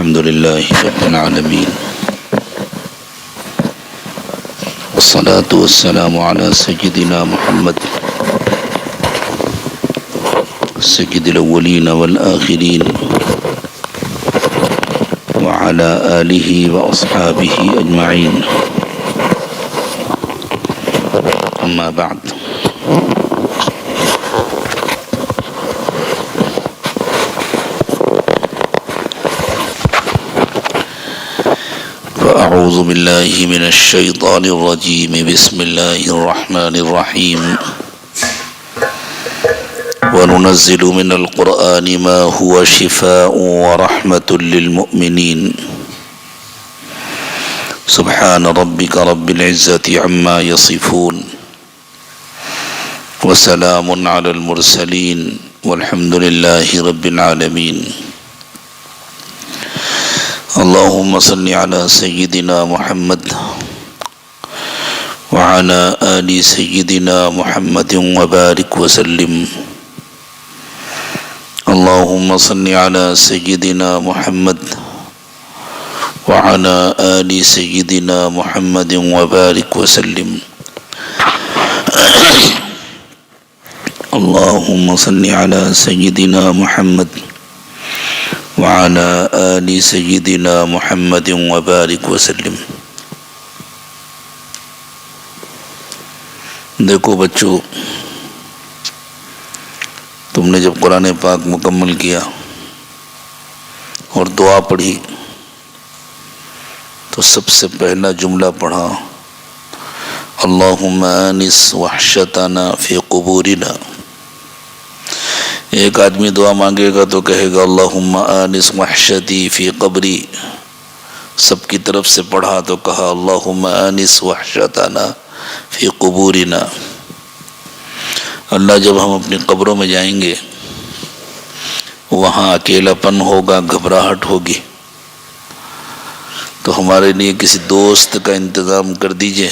الحمد لله رب العالمين، والصلاة والسلام على سيدنا محمد سيد الأولين والآخرين وعلى آله وأصحابه أجمعين. أما بعد، فأعوذ بالله من الشيطان الرجيم. بسم الله الرحمن الرحيم. وننزل من القرآن ما هو شفاء ورحمة للمؤمنين. سبحان ربك رب العزة عما يصفون، وسلام على المرسلين، والحمد لله رب العالمين. اللهم صل على سيدنا محمد وعلى آل سيدنا محمد وبارك وسلم. اللهم صل على سيدنا محمد وعلى آل سيدنا محمد وبارك وسلم. اللهم صل على سيدنا محمد وعلى آل سيدنا محمد وبارك وسلم. دیکھو بچوں، تم نے جب قرآن پاک مکمل کیا اور دعا پڑھی تو سب سے پہلا جملہ پڑھا، اللہم آنس وحشتنا فی قبورنا. ایک آدمی دعا مانگے گا تو کہے گا اللہم آنس وحشتی فی قبری. سب کی طرف سے پڑھا تو کہا اللہم آنس وحشتنا فی قبورنا. اللہ جب ہم اپنی قبروں میں جائیں گے، وہاں اکیلا پن ہوگا، گھبراہٹ ہوگی، تو ہمارے لیے کسی دوست کا انتظام کر دیجئے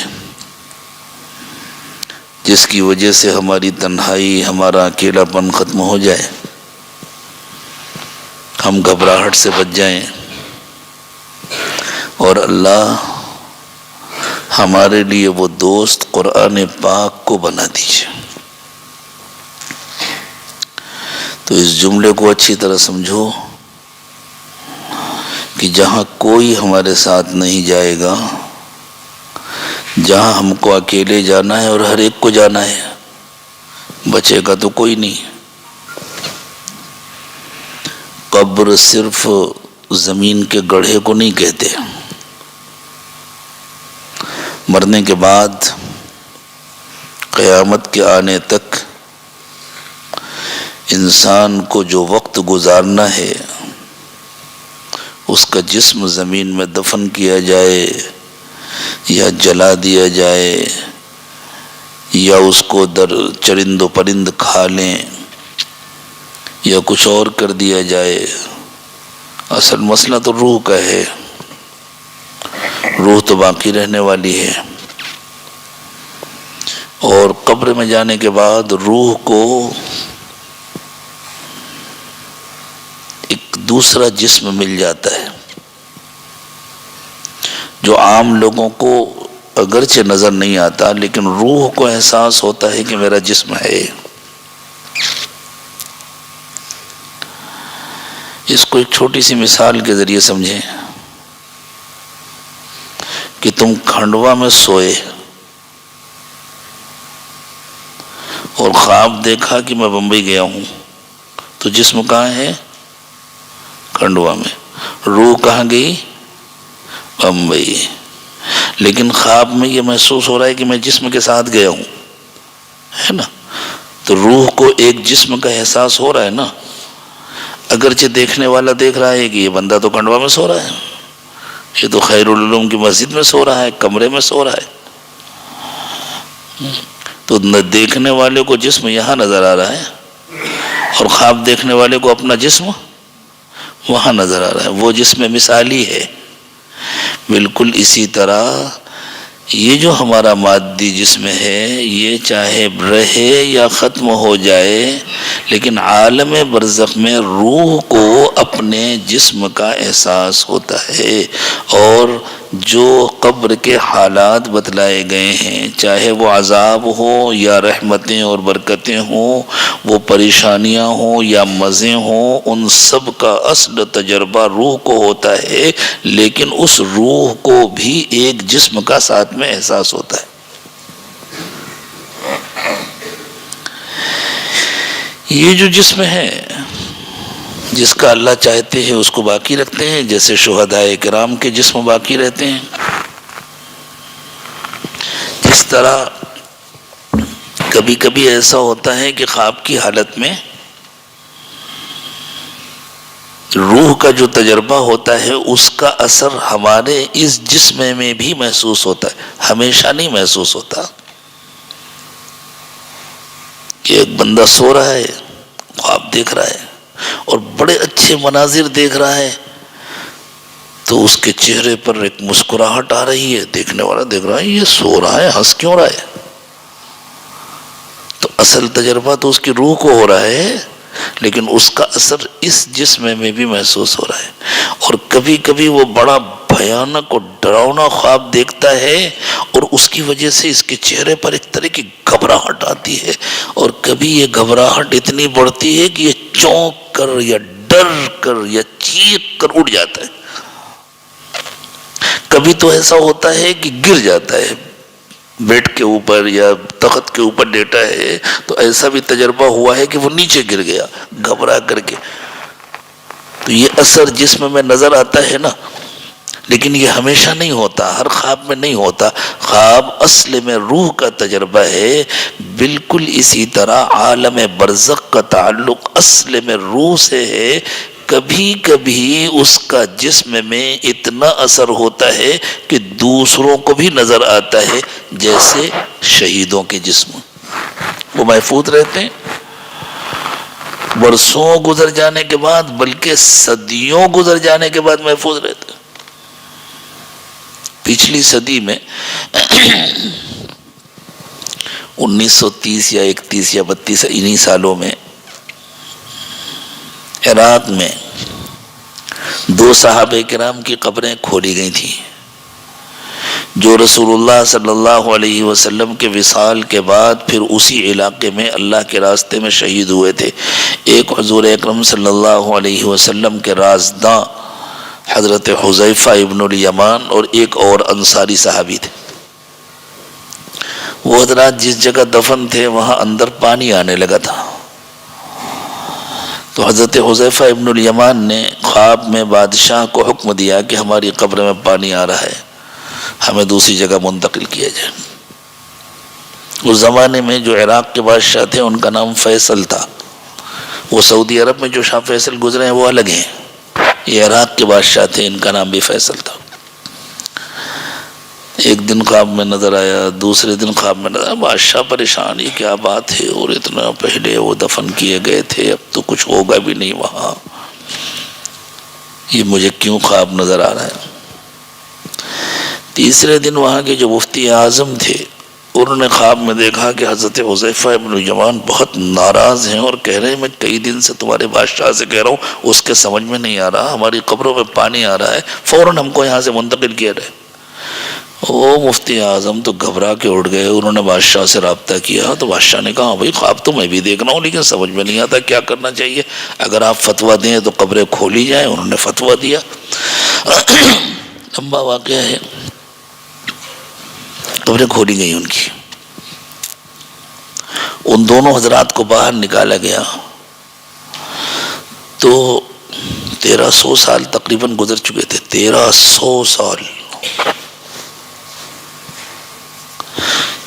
جس کی وجہ سے ہماری تنہائی، ہمارا اکیلا پن ختم ہو جائے، ہم گھبراہٹ سے بچ جائیں، اور اللہ ہمارے لیے وہ دوست قرآن پاک کو بنا دیجئے. تو اس جملے کو اچھی طرح سمجھو کہ جہاں کوئی ہمارے ساتھ نہیں جائے گا، جہاں ہم کو اکیلے جانا ہے اور ہر ایک کو جانا ہے، بچے گا تو کوئی نہیں. قبر صرف زمین کے گڑھے کو نہیں کہتے. مرنے کے بعد قیامت کے آنے تک انسان کو جو وقت گزارنا ہے، اس کا جسم زمین میں دفن کیا جائے یا جلا دیا جائے یا اس کو در چرند و پرند کھا لیں یا کچھ اور کر دیا جائے، اصل مسئلہ تو روح کا ہے. روح تو باقی رہنے والی ہے، اور قبر میں جانے کے بعد روح کو ایک دوسرا جسم مل جاتا ہے جو عام لوگوں کو اگرچہ نظر نہیں آتا، لیکن روح کو احساس ہوتا ہے کہ میرا جسم ہے. اس کو ایک چھوٹی سی مثال کے ذریعے سمجھیں کہ تم کھنڈوا میں سوئے اور خواب دیکھا کہ میں بمبئی گیا ہوں، تو جسم کہاں ہے؟ کھنڈوا میں. روح کہاں گئی؟ بمبئی. لیکن خواب میں یہ محسوس ہو رہا ہے کہ میں جسم کے ساتھ گیا ہوں، ہے نا؟ تو روح کو ایک جسم کا احساس ہو رہا ہے نا. اگرچہ دیکھنے والا دیکھ رہا ہے کہ یہ بندہ تو کھنڈوا میں سو رہا ہے، یہ تو خیر العلوم کی مسجد میں سو رہا ہے، کمرے میں سو رہا ہے. تو نہ دیکھنے والے کو جسم یہاں نظر آ رہا ہے، اور خواب دیکھنے والے کو اپنا جسم وہاں نظر آ رہا ہے. وہ جسم مثالی ہے. بالکل اسی طرح یہ جو ہمارا مادی جسم ہے یہ چاہے رہے یا ختم ہو جائے، لیکن عالم برزخ میں روح کو اپنے جسم کا احساس ہوتا ہے، اور جو قبر کے حالات بتلائے گئے ہیں، چاہے وہ عذاب ہو یا رحمتیں اور برکتیں ہوں، وہ پریشانیاں ہوں یا مزے ہوں، ان سب کا اصل تجربہ روح کو ہوتا ہے، لیکن اس روح کو بھی ایک جسم کا ساتھ میں احساس ہوتا ہے۔ یہ جو جسم ہے جس کا اللہ چاہتے ہیں اس کو باقی رکھتے ہیں، جیسے شہدائے کرام کے جسم باقی رہتے ہیں، جس طرح کبھی کبھی ایسا ہوتا ہے کہ خواب کی حالت میں روح کا جو تجربہ ہوتا ہے اس کا اثر ہمارے اس جسم میں بھی محسوس ہوتا ہے، ہمیشہ نہیں محسوس ہوتا۔ کہ ایک بندہ سو رہا ہے، خواب دیکھ رہا ہے اور بڑے اچھے مناظر دیکھ رہا ہے، تو اس کے چہرے پر ایک مسکراہٹ آ رہی ہے، دیکھنے والا دیکھ رہا ہے یہ سو رہا ہے، ہنس کیوں رہا ہے؟ تو اصل تجربہ تو اس کی روح کو ہو رہا ہے، لیکن اس کا اثر اس جسم میں بھی محسوس ہو رہا ہے۔ اور کبھی کبھی وہ بڑا بھیانک اور ڈراؤنا خواب دیکھتا ہے، اور اس کی وجہ سے اس کے چہرے پر ایک طرح کی گھبراہٹ آتی ہے، اور کبھی یہ گھبراہٹ اتنی بڑھتی ہے کہ یہ چونک کر یا ڈر کر یا چیخ کر اٹھ جاتا ہے۔ کبھی تو ایسا ہوتا ہے کہ گر جاتا ہے، بیڈ کے اوپر یا تخت کے اوپر لیٹا ہے تو ایسا بھی تجربہ ہوا ہے کہ وہ نیچے گر گیا گھبرا کر کے۔ تو یہ اثر جسم میں نظر آتا ہے نا، لیکن یہ ہمیشہ نہیں ہوتا، ہر خواب میں نہیں ہوتا۔ خواب اصل میں روح کا تجربہ ہے، بالکل اسی طرح عالم برزخ کا تعلق اصل میں روح سے ہے۔ کبھی کبھی اس کا جسم میں اتنا اثر ہوتا ہے کہ دوسروں کو بھی نظر آتا ہے، جیسے شہیدوں کے جسم وہ محفوظ رہتے ہیں برسوں گزر جانے کے بعد، بلکہ صدیوں گزر جانے کے بعد محفوظ رہتے ہیں۔ پچھلی صدی میں 1930 یا 31 یا 32 انہی سالوں میں عراق میں 2 صحابہ کرام کی قبریں کھولی گئی تھیں، جو رسول اللہ صلی اللہ علیہ وسلم کے وصال کے بعد پھر اسی علاقے میں اللہ کے راستے میں شہید ہوئے تھے۔ ایک حضور اکرم صلی اللہ علیہ وسلم کے رازداں حضرت حذیفہ ابن الیمان اور ایک اور انصاری صحابی تھے۔ وہ حضرات جس جگہ دفن تھے وہاں اندر پانی آنے لگا تھا، تو حضرت حذیفہ ابن الیمان نے خواب میں بادشاہ کو حکم دیا کہ ہماری قبر میں پانی آ رہا ہے، ہمیں دوسری جگہ منتقل کیا جائے۔ اس زمانے میں جو عراق کے بادشاہ تھے ان کا نام فیصل تھا، وہ سعودی عرب میں جو شاہ فیصل گزرے ہیں وہ الگ ہیں، یہ عراق کے بادشاہ تھے، ان کا نام بھی فیصل تھا۔ ایک دن خواب میں نظر آیا، دوسرے دن خواب میں نظر آیا، بادشاہ پریشان، یہ کیا بات ہے، اور اتنا پہلے وہ دفن کیے گئے تھے، اب تو کچھ ہوگا بھی نہیں وہاں، یہ مجھے کیوں خواب نظر آ رہا ہے۔ تیسرے دن وہاں کے جو مفتی اعظم تھے انہوں نے خواب میں دیکھا کہ حضرت حذیفہ ابن الیمان بہت ناراض ہیں اور کہہ رہے ہیں میں کئی دن سے تمہارے بادشاہ سے کہہ رہا ہوں، اس کے سمجھ میں نہیں آ رہا، ہماری قبروں میں پانی آ رہا ہے، فوراً ہم کو یہاں سے منتقل کیا جائے۔ وہ مفتی اعظم تو گھبرا کے اٹھ گئے، انہوں نے بادشاہ سے رابطہ کیا تو بادشاہ نے کہا بھائی خواب تو میں بھی دیکھ رہا ہوں لیکن سمجھ میں نہیں آتا کیا کرنا چاہیے، اگر آپ فتویٰ دیں تو قبریں کھولی جائیں۔ انہوں نے فتویٰ دیا، لمبا واقعہ ہے، قبریں کھولی گئی ان کی۔ ان دونوں حضرات کو باہر نکالا گیا تو 1300 سال تقریباً گزر چکے تھے، 1300 سال۔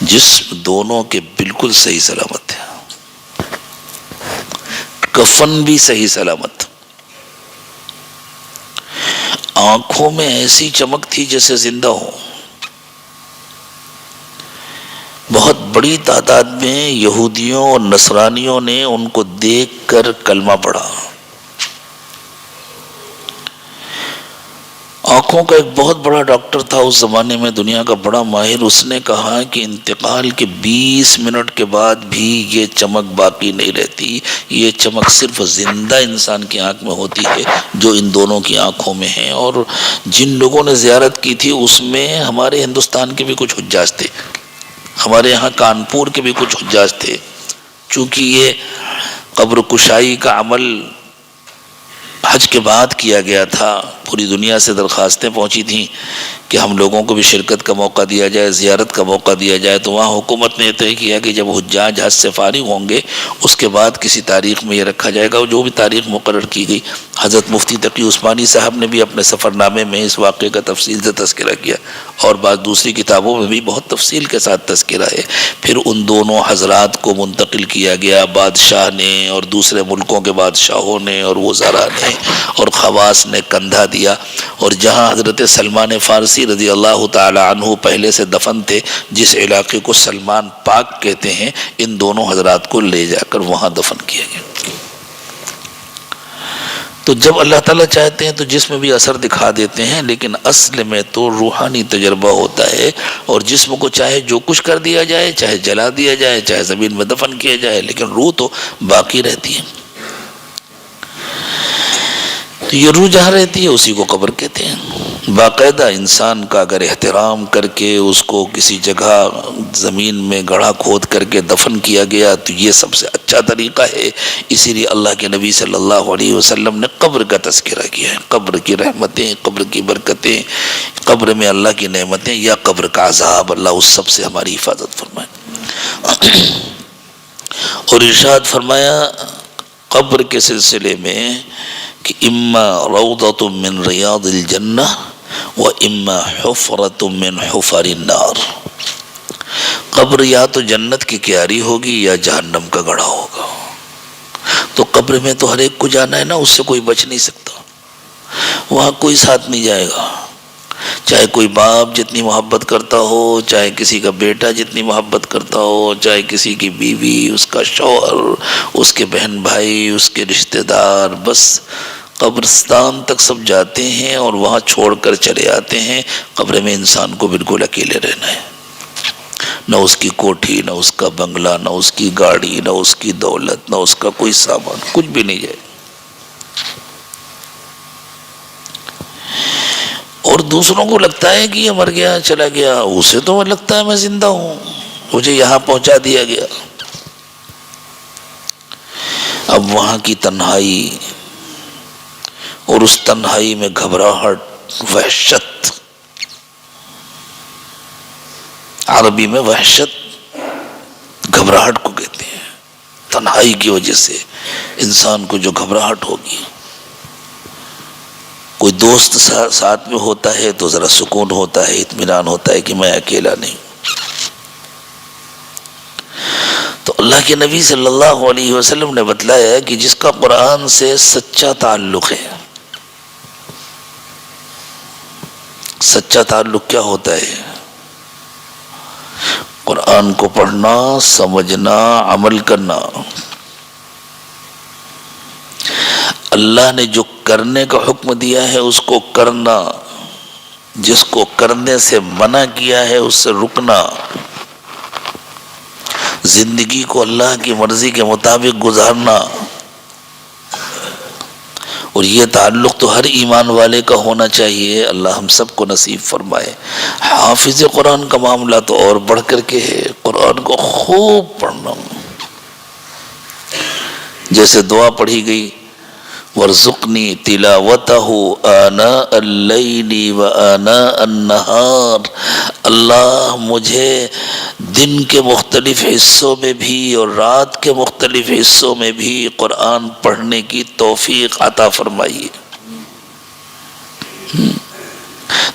جسم دونوں کے بالکل صحیح سلامت تھے، کفن بھی صحیح سلامت، آنکھوں میں ایسی چمک تھی جیسے زندہ ہو۔ بہت بڑی تعداد میں یہودیوں اور نصرانیوں نے ان کو دیکھ کر کلمہ پڑھا، آنکھوں کا ایک بہت بڑا ڈاکٹر تھا اس زمانے میں، دنیا کا بڑا ماہر. اس نے کہا کہ انتقال کے 20 منٹ کے بعد بھی یہ چمک باقی نہیں رہتی. یہ چمک صرف زندہ انسان کی آنکھ میں ہوتی ہے جو ان دونوں کی آنکھوں میں ہے. اور جن لوگوں نے زیارت کی تھی اس میں ہمارے ہندوستان کے بھی کچھ حجاج تھے، ہمارے یہاں کانپور کے بھی کچھ حجاج تھے. چونکہ یہ قبر کشائی کا عمل حج کے بعد کیا گیا تھا، پوری دنیا سے درخواستیں پہنچی تھیں کہ ہم لوگوں کو بھی شرکت کا موقع دیا جائے، زیارت کا موقع دیا جائے. تو وہاں حکومت نے طے کیا کہ جب حجاج حج سے فارغ ہوں گے اس کے بعد کسی تاریخ میں یہ رکھا جائے گا. جو بھی تاریخ مقرر کی گئی. حضرت مفتی تقی عثمانی صاحب نے بھی اپنے سفر نامے میں اس واقعے کا تفصیل سے تذکرہ کیا، اور بعض دوسری کتابوں میں بھی بہت تفصیل کے ساتھ تذکرہ ہے. پھر ان دونوں حضرات کو منتقل کیا گیا بادشاہ نے اور دوسرے ملکوں کے بادشاہوں نے اور وزراء نے اور خواص نے کندھا دیا. اور جہاں حضرت سلمان فارسی رضی اللہ تعالی عنہ پہلے سے دفن تھے، جس علاقے کو سلمان پاک کہتے ہیں، ان دونوں حضرات کو لے جا کر وہاں دفن کیا گیا. تو جب اللہ تعالیٰ چاہتے ہیں تو جسم بھی اثر دکھا دیتے ہیں، لیکن اصل میں تو روحانی تجربہ ہوتا ہے. اور جسم کو چاہے جو کچھ کر دیا جائے، چاہے جلا دیا جائے، چاہے زمین میں دفن کیا جائے، لیکن روح تو باقی رہتی ہے. تو یہ روح جہاں رہتی ہے اسی کو قبر کہتے ہیں. باقاعدہ انسان کا اگر احترام کر کے اس کو کسی جگہ زمین میں گڑھا کھود کر کے دفن کیا گیا تو یہ سب سے اچھا طریقہ ہے. اسی لیے اللہ کے نبی صلی اللہ علیہ وسلم نے قبر کا تذکرہ کیا ہے. قبر کی رحمتیں، قبر کی برکتیں، قبر میں اللہ کی نعمتیں یا قبر کا عذاب، اللہ اس سب سے ہماری حفاظت فرمائے. اور ارشاد فرمایا قبر کے سلسلے میں کہ اما روضۃ من ریاض الجنہ و اما حفرۃ من حفر النار. قبر یا تو جنت کی کیاری ہوگی یا جہنم کا گڑھا ہوگا. تو قبر میں تو ہر ایک کو جانا ہے نا، اس سے کوئی بچ نہیں سکتا. وہاں کوئی ساتھ نہیں جائے گا، چاہے کوئی باپ جتنی محبت کرتا ہو، چاہے کسی کا بیٹا جتنی محبت کرتا ہو، چاہے کسی کی بیوی، اس کا شوہر، اس کے بہن بھائی، اس کے رشتہ دار، بس قبرستان تک سب جاتے ہیں اور وہاں چھوڑ کر چلے آتے ہیں. قبر میں انسان کو بالکل اکیلے رہنا ہے. نہ اس کی کوٹھی، نہ اس کا بنگلہ، نہ اس کی گاڑی، نہ اس کی دولت، نہ اس کا کوئی سامان، کچھ بھی نہیں جائے. اور دوسروں کو لگتا ہے کہ یہ مر گیا چلا گیا، اسے تو لگتا ہے میں زندہ ہوں، مجھے یہاں پہنچا دیا گیا. اب وہاں کی تنہائی اور اس تنہائی میں گھبراہٹ، وحشت، عربی میں وحشت گھبراہٹ کو کہتے ہیں. تنہائی کی وجہ سے انسان کو جو گھبراہٹ ہوگی. کوئی دوست ساتھ میں ہوتا ہے تو ذرا سکون ہوتا ہے، اطمینان ہوتا ہے کہ میں اکیلا نہیں. تو اللہ کے نبی صلی اللہ علیہ وسلم نے بتلایا کہ جس کا قرآن سے سچا تعلق ہے. سچا تعلق کیا ہوتا ہے؟ قرآن کو پڑھنا، سمجھنا، عمل کرنا. اللہ نے جو کرنے کا حکم دیا ہے اس کو کرنا، جس کو کرنے سے منع کیا ہے اس سے رکنا. زندگی کو اللہ کی مرضی کے مطابق گزارنا. اور یہ تعلق تو ہر ایمان والے کا ہونا چاہیے. اللہ ہم سب کو نصیب فرمائے. حافظ قرآن کا معاملہ تو اور بڑھ کر کے ہے. قرآن کو خوب پڑھنا، جیسے دعا پڑھی گئی وَارْزُقْنِي تِلَاوَتَهُ آنَاءَ اللَّيْلِ وَآنَاءَ النَّهَارِ. اللہ مجھے دن کے مختلف حصوں میں بھی اور رات کے مختلف حصوں میں بھی قرآن پڑھنے کی توفیق عطا فرمائیے.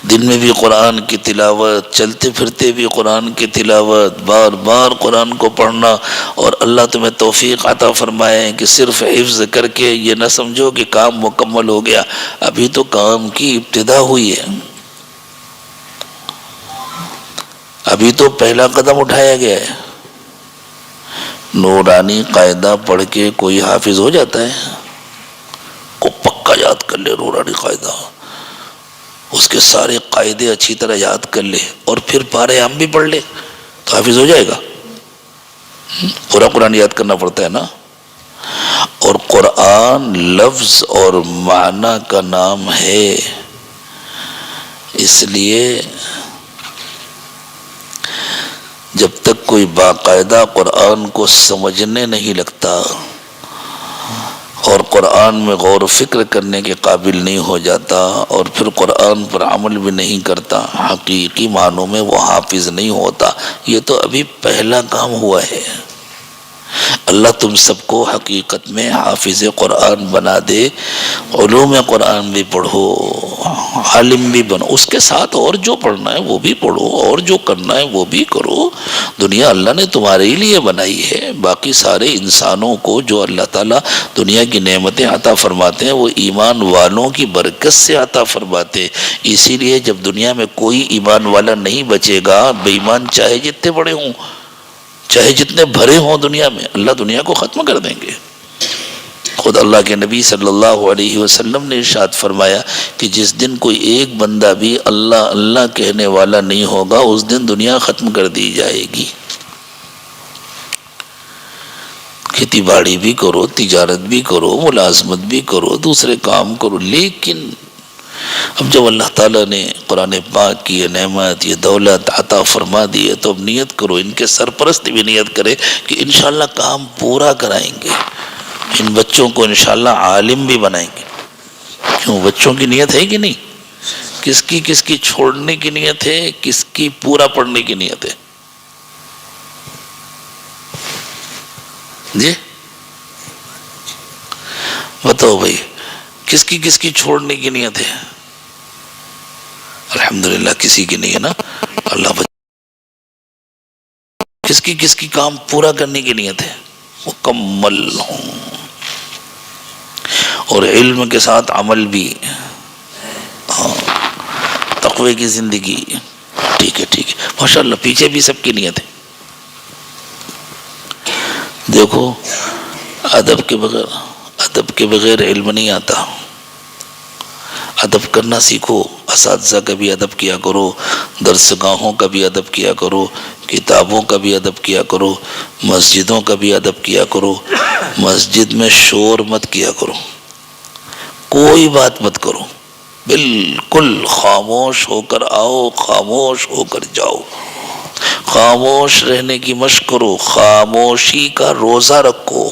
دن میں بھی قرآن کی تلاوت، چلتے پھرتے بھی قرآن کی تلاوت، بار بار قرآن کو پڑھنا. اور اللہ تمہیں توفیق عطا فرمائے کہ صرف حفظ کر کے یہ نہ سمجھو کہ کام مکمل ہو گیا. ابھی تو کام کی ابتدا ہوئی ہے، ابھی تو پہلا قدم اٹھایا گیا ہے. نورانی قاعدہ پڑھ کے کوئی حافظ ہو جاتا ہے؟ کو پکا یاد کر لے نورانی قاعدہ، اس کے سارے قاعدے اچھی طرح یاد کر لے اور پھر پارے ہم بھی پڑھ لے تو حافظ ہو جائے گا. پورا قرآن یاد کرنا پڑتا ہے نا. اور قرآن لفظ اور معنی کا نام ہے، اس لیے جب تک کوئی باقاعدہ قرآن کو سمجھنے نہیں لگتا اور قرآن میں غور و فکر کرنے کے قابل نہیں ہو جاتا اور پھر قرآن پر عمل بھی نہیں کرتا، حقیقی معنوں میں وہ حافظ نہیں ہوتا. یہ تو ابھی پہلا کام ہوا ہے. اللہ تم سب کو حقیقت میں حافظ قرآن بنا دے. علوم قرآن بھی پڑھو، عالم بھی بنو، اس کے ساتھ اور جو پڑھنا ہے وہ بھی پڑھو اور جو کرنا ہے وہ بھی کرو. دنیا اللہ نے تمہارے ہی لیے بنائی ہے. باقی سارے انسانوں کو جو اللہ تعالیٰ دنیا کی نعمتیں عطا فرماتے ہیں وہ ایمان والوں کی برکت سے عطا فرماتے ہیں. اسی لیے جب دنیا میں کوئی ایمان والا نہیں بچے گا، بے ایمان چاہے جتنے بڑے ہوں، چاہے جتنے بھرے ہوں دنیا میں، اللہ دنیا کو ختم کر دیں گے. خود اللہ کے نبی صلی اللہ علیہ وسلم نے ارشاد فرمایا کہ جس دن کوئی ایک بندہ بھی اللہ اللہ کہنے والا نہیں ہوگا اس دن دنیا ختم کر دی جائے گی. کھیتی باڑی بھی کرو، تجارت بھی کرو، ملازمت بھی کرو، دوسرے کام کرو، لیکن اب جب اللہ تعالیٰ نے قرآن پاک کی یہ نعمت، یہ دولت عطا فرما دی ہے تو اب نیت کرو، ان کے سرپرست بھی نیت کرے کہ انشاءاللہ کام پورا کرائیں گے، ان بچوں کو انشاءاللہ عالم بھی بنائیں گے. کیوں؟ بچوں کی نیت ہے کہ نہیں؟ کس کی چھوڑنے کی نیت ہے، کس کی پورا پڑھنے کی نیت ہے؟ جی بتاؤ بھائی، کس کی چھوڑنے کی نیت ہے؟ الحمدللہ کسی کی نہیں ہے نا. اللہ کس کی کام پورا کرنے کی نیت ہے، مکمل ہوں اور علم کے ساتھ عمل بھی، تقوی کی زندگی. ٹھیک ہے ماشاءاللہ، پیچھے بھی سب کی نیت ہے. دیکھو ادب کے بغیر علم نہیں آتا. ادب کرنا سیکھو، اساتذہ کا بھی ادب کیا کرو، درس گاہوں کا بھی ادب کیا کرو، کتابوں کا بھی ادب کیا کرو، مسجدوں کا بھی ادب کیا کرو. مسجد میں شور مت کیا کرو، کوئی بات مت کرو، بالکل خاموش ہو کر آؤ، خاموش ہو کر جاؤ. خاموش رہنے کی مشق کرو، خاموشی کا روزہ رکھو.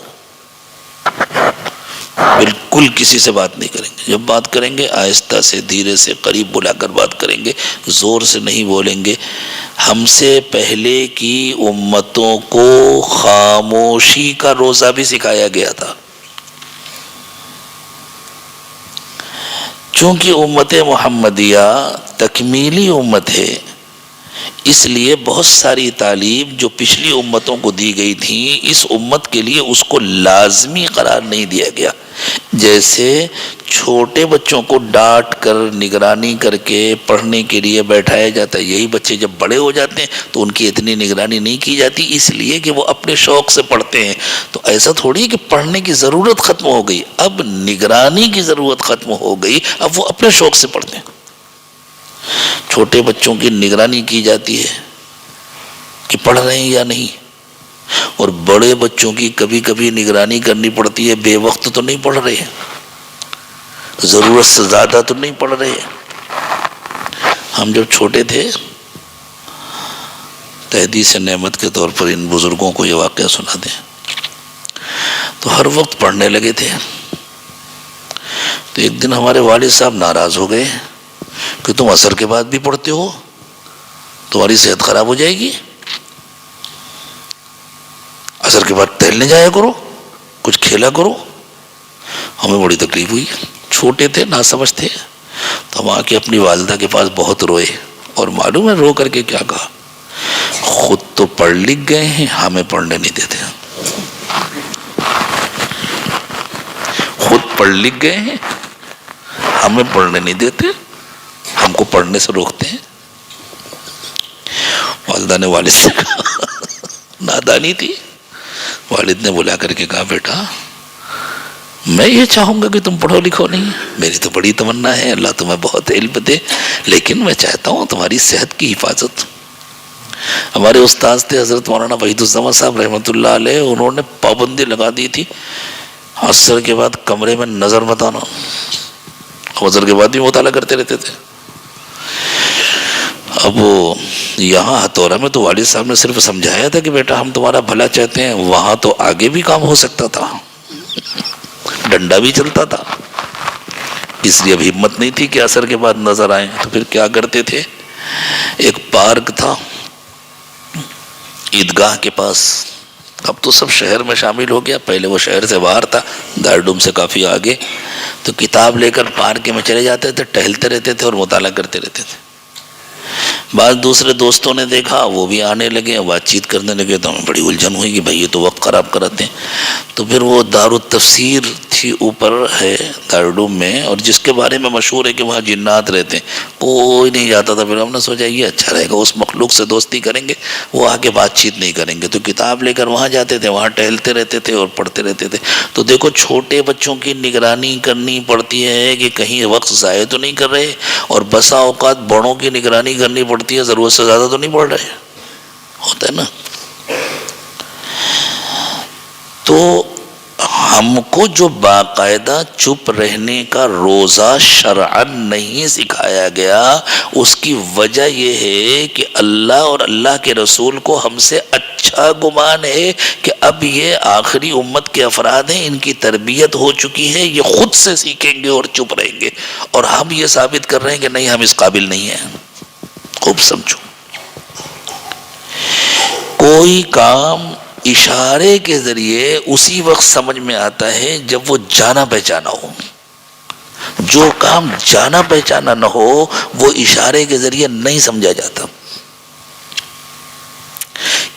بالکل کسی سے بات نہیں کریں گے. جب بات کریں گے آہستہ سے، دھیرے سے، قریب بلا کر بات کریں گے، زور سے نہیں بولیں گے. ہم سے پہلے کی امتوں کو خاموشی کا روزہ بھی سکھایا گیا تھا. چونکہ امت محمدیہ تکمیلی امت ہے، اس لیے بہت ساری تعلیم جو پچھلی امتوں کو دی گئی تھی اس امت کے لیے اس کو لازمی قرار نہیں دیا گیا. جیسے چھوٹے بچوں کو ڈانٹ کر نگرانی کر کے پڑھنے کے لیے بیٹھایا جاتا ہے، یہی بچے جب بڑے ہو جاتے ہیں تو ان کی اتنی نگرانی نہیں کی جاتی، اس لیے کہ وہ اپنے شوق سے پڑھتے ہیں. تو ایسا تھوڑی کہ پڑھنے کی ضرورت ختم ہو گئی، اب نگرانی کی ضرورت ختم ہو گئی، اب وہ اپنے شوق سے پڑھتے ہیں. چھوٹے بچوں کی نگرانی کی جاتی ہے کہ پڑھ رہے ہیں یا نہیں، اور بڑے بچوں کی کبھی کبھی نگرانی کرنی پڑتی ہے، بے وقت تو نہیں پڑھ رہے، ضرورت سے زیادہ تو نہیں پڑھ رہے. ہم جب چھوٹے تھے، تحدیث نعمت کے طور پر ان بزرگوں کو یہ واقعہ سنا دیں، تو ہر وقت پڑھنے لگے تھے. تو ایک دن ہمارے والد صاحب ناراض ہو گئے کہ تم عصر کے بعد بھی پڑھتے ہو، تمہاری صحت خراب ہو جائے گی، عصر کے بعد ٹہلنے جایا کرو، کچھ کھیلا کرو. ہمیں بڑی تکلیف ہوئی، چھوٹے تھے، ناسمجھ تھے. تو ہم آ کے اپنی والدہ کے پاس بہت روئے، اور معلوم ہے رو کر کے کیا کہا؟ خود تو پڑھ لکھ گئے ہیں، ہمیں پڑھنے نہیں دیتے. خود پڑھ لکھ گئے ہیں، ہمیں پڑھنے نہیں دیتے، ہم کو پڑھنے سے روکتے ہیں. والدہ نے والد سے کہا، نادانی تھی، والد نے بلا کر کے کہا بیٹا میں یہ چاہوں گا کہ تم پڑھو لکھو نہیں، میری تو بڑی تمنا ہے اللہ تمہیں بہت علم دے، لیکن میں چاہتا ہوں تمہاری صحت کی حفاظت۔ ہمارے استاد تھے حضرت مولانا وحید الزمان صاحب رحمۃ اللہ علیہ، انہوں نے پابندی لگا دی تھی عصر کے بعد کمرے میں نظر مت آنا، عصر کے بعد بھی مطالعہ کرتے رہتے تھے۔ اب یہاں ہتھورا میں تو والد صاحب نے صرف سمجھایا تھا کہ بیٹا ہم تمہارا بھلا چاہتے ہیں، وہاں تو آگے بھی کام ہو سکتا تھا، ڈنڈا بھی چلتا تھا، اس لیے اب ہمت نہیں تھی کہ عصر کے بعد نظر آئیں۔ تو پھر کیا کرتے تھے، ایک پارک تھا عیدگاہ کے پاس، اب تو سب شہر میں شامل ہو گیا، پہلے وہ شہر سے باہر تھا، دارالعلوم سے کافی آگے، تو کتاب لے کر پارک میں چلے جاتے تھے، ٹہلتے رہتے تھے اور مطالعہ کرتے رہتے تھے۔ بعض دوسرے دوستوں نے دیکھا، وہ بھی آنے لگے، بات چیت کرنے لگے، تو ہمیں بڑی الجھن ہوئی کہ بھائی یہ تو وقت خراب کراتے ہیں۔ تو پھر وہ دارالتفسیر تھی اوپر ہے دارالعلوم میں، اور جس کے بارے میں مشہور ہے کہ وہاں جنات رہتے ہیں، کوئی نہیں جاتا تھا۔ پھر ہم نے سوچا یہ اچھا رہے گا، اس مخلوق سے دوستی کریں گے، وہ آگے بات چیت نہیں کریں گے، تو کتاب لے کر وہاں جاتے تھے، وہاں ٹہلتے رہتے تھے اور پڑھتے رہتے تھے۔ تو دیکھو چھوٹے بچوں کی نگرانی کرنی پڑتی ہے کہ کہیں وقت ضائع تو نہیں کر رہے، اور بسا اوقات بڑوں کی نگرانی کرنی پڑتی ہے، ضرورت سے زیادہ تو نہیں پڑھ رہے، ہوتا ہے نا۔ تو ہم کو جو باقاعدہ چپ رہنے کا روزہ شرعاً نہیں سکھایا گیا، اس کی وجہ یہ ہے کہ اللہ اور اللہ کے رسول کو ہم سے اچھا گمان ہے کہ اب یہ آخری امت کے افراد ہیں، ان کی تربیت ہو چکی ہے، یہ خود سے سیکھیں گے اور چپ رہیں گے، اور ہم یہ ثابت کر رہے ہیں کہ نہیں ہم اس قابل نہیں ہیں۔ خوب سمجھو، کوئی کام اشارے کے ذریعے اسی وقت سمجھ میں آتا ہے جب وہ جانا پہچانا ہو، جو کام جانا پہچانا نہ ہو وہ اشارے کے ذریعے نہیں سمجھا جاتا۔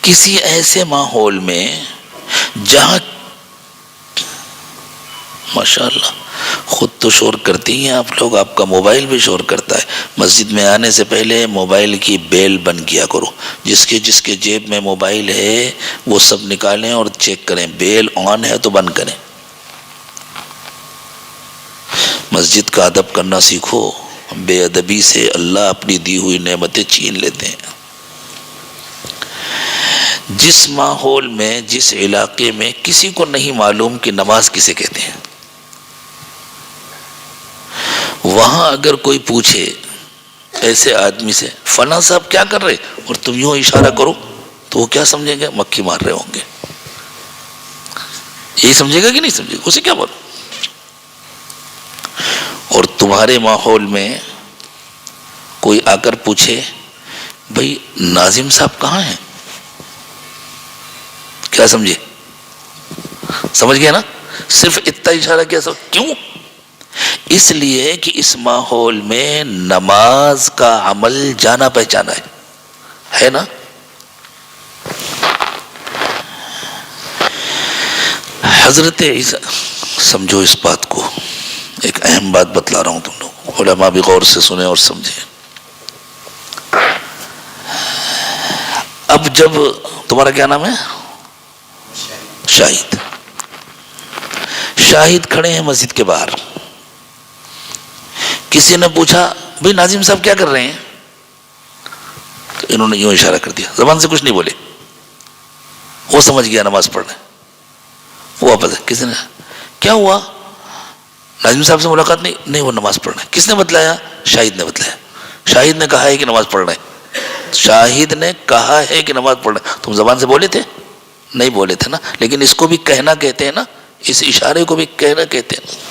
کسی ایسے ماحول میں جہاں ماشاءاللہ خود تو شور کرتی ہیں آپ لوگ، آپ کا موبائل بھی شور کرتا ہے، مسجد میں آنے سے پہلے موبائل کی بیل بند کیا کرو، جس کے جیب میں موبائل ہے وہ سب نکالیں اور چیک کریں، بیل آن ہے تو بند کریں۔ مسجد کا ادب کرنا سیکھو، بے ادبی سے اللہ اپنی دی ہوئی نعمتیں چھین لیتے ہیں۔ جس ماحول میں، جس علاقے میں کسی کو نہیں معلوم کہ نماز کسے کہتے ہیں، وہاں اگر کوئی پوچھے ایسے آدمی سے فلاں صاحب کیا کر رہے، اور تم یوں اشارہ کرو، تو وہ کیا سمجھیں گے، مکھی مار رہے ہوں گے، یہی سمجھے گا کہ نہیں سمجھے گا، اسے کیا بولو۔ اور تمہارے ماحول میں کوئی آ کر پوچھے بھائی ناظم صاحب کہاں ہیں، کیا سمجھے، سمجھ گیا نا، صرف اتنا اشارہ کیا، کیوں؟ اس لیے کہ اس ماحول میں نماز کا عمل جانا پہچانا ہے نا۔ حضرت عیسیٰ، سمجھو اس بات کو، ایک اہم بات بتلا رہا ہوں، تم لوگ علماء بھی غور سے سنیں اور سمجھیں۔ اب جب تمہارا کیا نام ہے، شاہد، شاہد کھڑے ہیں مسجد کے باہر، کسی نے پوچھا بھائی ناظم صاحب کیا کر رہے ہیں، تو انہوں نے یوں اشارہ کر دیا، زبان سے کچھ نہیں بولے، وہ سمجھ گیا نماز پڑھ رہے ہیں۔ وہ واپس ہے، کسی نے کیا ہوا، ناظم صاحب سے ملاقات نہیں، وہ نماز پڑھ رہے ہیں۔ کس نے بتلایا، شاہد نے بتلایا، شاہد نے کہا ہے کہ نماز پڑھ رہے ہیں، شاہد نے کہا ہے کہ نماز پڑھ رہے ہیں۔ تم زبان سے بولے تھے، نہیں بولے تھے نا، لیکن اس کو بھی کہنا کہتے ہیں نا، اس اشارے کو بھی کہنا کہتے ہیں نا۔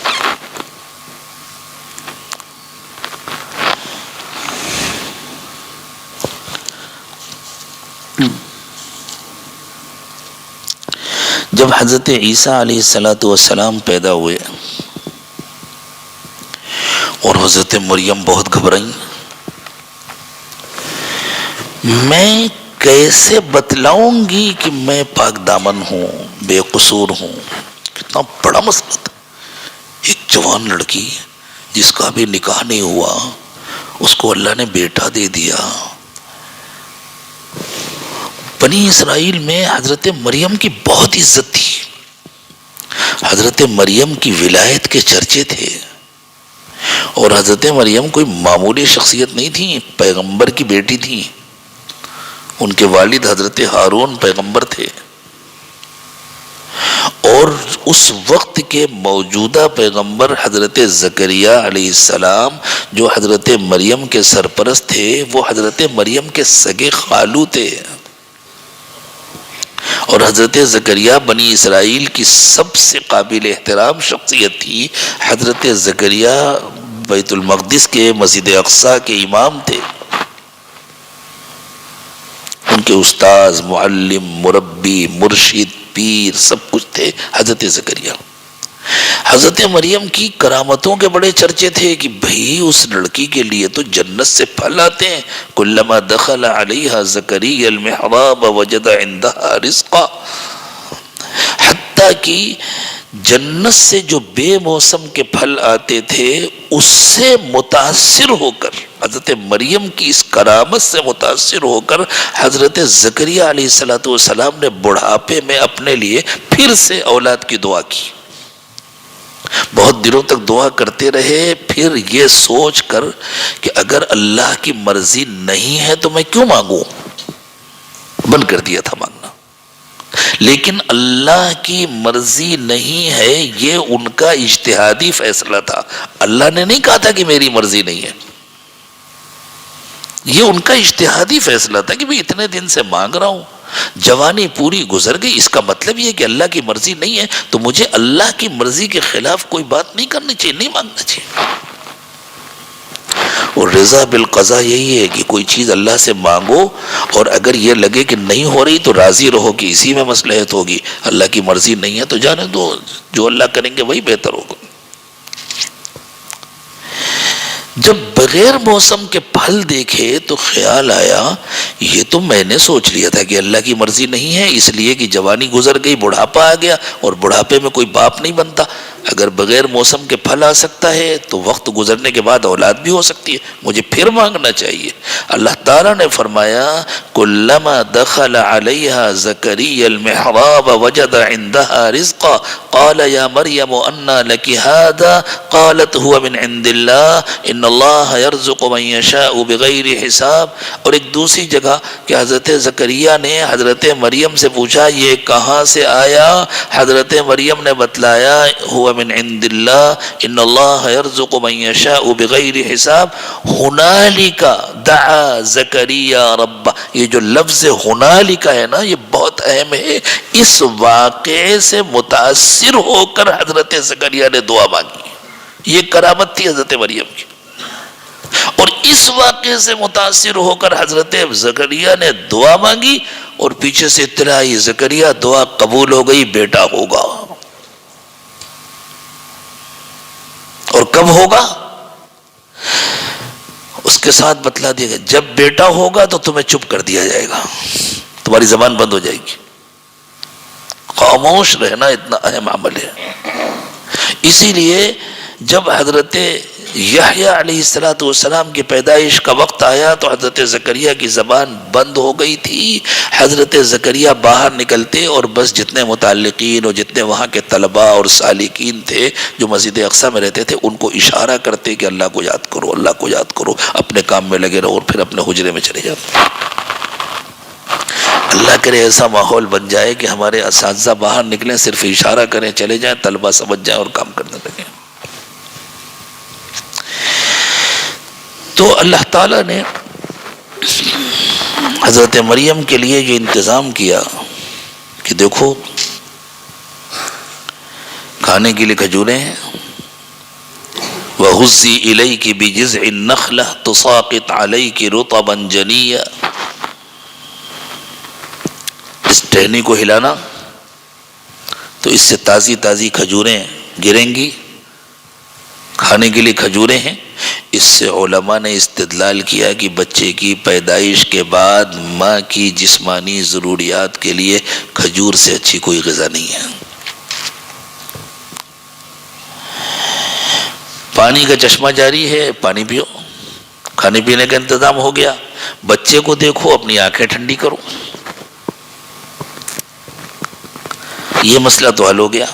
جب حضرت عیسیٰ علیہ السلام پیدا ہوئے اور حضرت مریم بہت گھبرائیں، میں کیسے بتلاؤں گی کہ میں پاک دامن ہوں، بے قصور ہوں، کتنا بڑا مسئلہ تھا۔ ایک جوان لڑکی جس کا بھی نکاح نہیں ہوا، اس کو اللہ نے بیٹا دے دیا۔ بنی اسرائیل میں حضرت مریم کی بہت عزت تھی، حضرت مریم کی ولایت کے چرچے تھے، اور حضرت مریم کوئی معمولی شخصیت نہیں تھی، پیغمبر کی بیٹی تھی. ان کے والد حضرت ہارون پیغمبر تھے، اور اس وقت کے موجودہ پیغمبر حضرت زکریا علیہ السلام جو حضرت مریم کے سرپرست تھے، وہ حضرت مریم کے سگے خالو تھے. اور حضرت زکریا بنی اسرائیل کی سب سے قابل احترام شخصیت تھی. حضرت زکریا بیت المقدس کے مسجد اقصی کے امام تھے. ان کے استاذ، معلم، مربی، مرشد، پیر سب کچھ تھے حضرت زکریا. حضرت مریم کی کرامتوں کے بڑے چرچے تھے کہ بھئی اس لڑکی کے لیے تو جنت سے پھل آتے ہیں. کلما دخل علیہا زکریا المحراب وجد عندہا رزقا. حتیٰ کہ جنت سے جو بے موسم کے پھل آتے تھے اس سے متاثر ہو کر، حضرت مریم کی اس کرامت سے متاثر ہو کر، حضرت زکریا علیہ السلام نے بڑھاپے میں اپنے لیے پھر سے اولاد کی دعا کی. بہت دنوں تک دعا کرتے رہے، پھر یہ سوچ کر کہ اگر اللہ کی مرضی نہیں ہے تو میں کیوں مانگوں، بند کر دیا تھا مانگنا. لیکن اللہ کی مرضی نہیں ہے یہ ان کا اجتہادی فیصلہ تھا. اللہ نے نہیں کہا تھا کہ میری مرضی نہیں ہے، یہ ان کا اجتہادی فیصلہ تھا کہ میں اتنے دن سے مانگ رہا ہوں، جوانی پوری گزر گئی، اس کا مطلب یہ کہ اللہ کی مرضی نہیں ہے تو مجھے اللہ کی مرضی کے خلاف کوئی بات نہیں کرنی چاہیے، نہیں مانگنا چاہیے. اور رضا بالقضاء یہی ہے کہ کوئی چیز اللہ سے مانگو اور اگر یہ لگے کہ نہیں ہو رہی تو راضی رہو کہ اسی میں مصلحت ہوگی. اللہ کی مرضی نہیں ہے تو جانے دو، جو اللہ کریں گے وہی بہتر ہوگا. جب بغیر موسم کے پھل دیکھے تو خیال آیا یہ تو میں نے سوچ لیا تھا کہ اللہ کی مرضی نہیں ہے، اس لیے کہ جوانی گزر گئی، بڑھاپا آ گیا، اور بڑھاپے میں کوئی باپ نہیں بنتا. اگر بغیر موسم کے پھل آ سکتا ہے تو وقت گزرنے کے بعد اولاد بھی ہو سکتی ہے، مجھے پھر مانگنا چاہیے. اللہ تعالیٰ نے فرمایا کلما دخل علیہا زکریا المحراب وجد عندها رزقا قال یا مریم انا لک هذا قالت هو من عند اللہ ان اللہ یرزق من یشاء بغیر حساب. اور ایک دوسری جگہ کہ حضرت زکریا نے حضرت مریم سے پوچھا یہ کہاں سے آیا، حضرت مریم نے بتلایا هو من عند اللہ ان اللہ یرزق من یشاء بغیر حساب. ہنالک دعا زکریا رب، یہ جو لفظ ہنالک ہے نا یہ بہت اہم ہے. اس واقعے سے متاثر ہو کر حضرت زکریا نے دعا مانگی، یہ کرامت تھی حضرت مریم کی. اور اس واقعے سے متاثر ہو کر حضرت زکریا نے دعا مانگی اور پیچھے سے اطلاع آئی زکریا دعا قبول ہو گئی، بیٹا ہوگا. اور کب ہوگا اس کے ساتھ بتلا دیا گیا، جب بیٹا ہوگا تو تمہیں چپ کر دیا جائے گا، تمہاری زبان بند ہو جائے گی. خاموش رہنا اتنا اہم عمل ہے. اسی لیے جب حضرت یحییٰ علیہ السلام کی پیدائش کا وقت آیا تو حضرت زکریا کی زبان بند ہو گئی تھی. حضرت زکریا باہر نکلتے اور بس جتنے متعلقین اور جتنے وہاں کے طلباء اور سالکین تھے جو مسجد اقصی میں رہتے تھے ان کو اشارہ کرتے کہ اللہ کو یاد کرو، اللہ کو یاد کرو، اپنے کام میں لگے رہو، اور پھر اپنے حجرے میں چلے جاتے. اللہ کرے ایسا ماحول بن جائے کہ ہمارے اساتذہ باہر نکلیں، صرف اشارہ کریں، چلے جائیں، طلباء سمجھ جائیں اور کام کرنے لگیں. تو اللہ تعالیٰ نے حضرت مریم کے لیے یہ انتظام کیا کہ دیکھو کھانے کے لیے کھجوریں ہیں، وَهُزِّي إِلَيْكِ بِجِذْعِ النَّخْلَةِ تُسَاقِطْ عَلَيْكِ رُطَبًا جَنِيًّا. اس ٹہنی کو ہلانا تو اس سے تازی تازی کھجوریں گریں گی. کھانے کے لیے کھجوریں ہیں. اس سے علماء نے استدلال کیا کہ بچے کی پیدائش کے بعد ماں کی جسمانی ضروریات کے لیے کھجور سے اچھی کوئی غذا نہیں ہے. پانی کا چشمہ جاری ہے، پانی پیو، کھانے پینے کا انتظام ہو گیا. بچے کو دیکھو، اپنی آنکھیں ٹھنڈی کرو، یہ مسئلہ تو حل ہو گیا.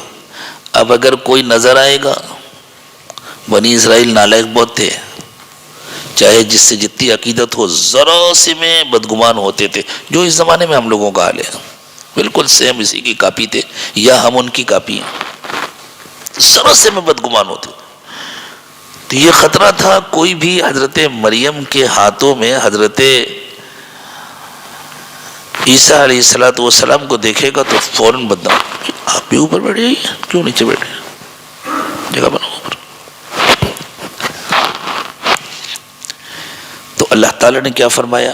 اب اگر کوئی نظر آئے گا، بنی اسرائیل نالائق بہت تھے، چاہے جس سے جتنی عقیدت ہو ذرا سے میں بدگمان ہوتے تھے، جو اس زمانے میں ہم لوگوں کا حال ہے، بالکل سیم اسی کی کاپی تھے یا ہم ان کی کاپی ہیں، ذرا سے میں بدگمان ہوتے تھے۔ تو یہ خطرہ تھا، کوئی بھی حضرت مریم کے ہاتھوں میں حضرت عیسیٰ علیہ السلام کو دیکھے گا تو فوراً بدنام، آپ بھی اوپر بیٹھ جائیے، کیوں نیچے بیٹھے، جگہ بناؤ اوپر۔ تو اللہ تعالیٰ نے کیا فرمایا؟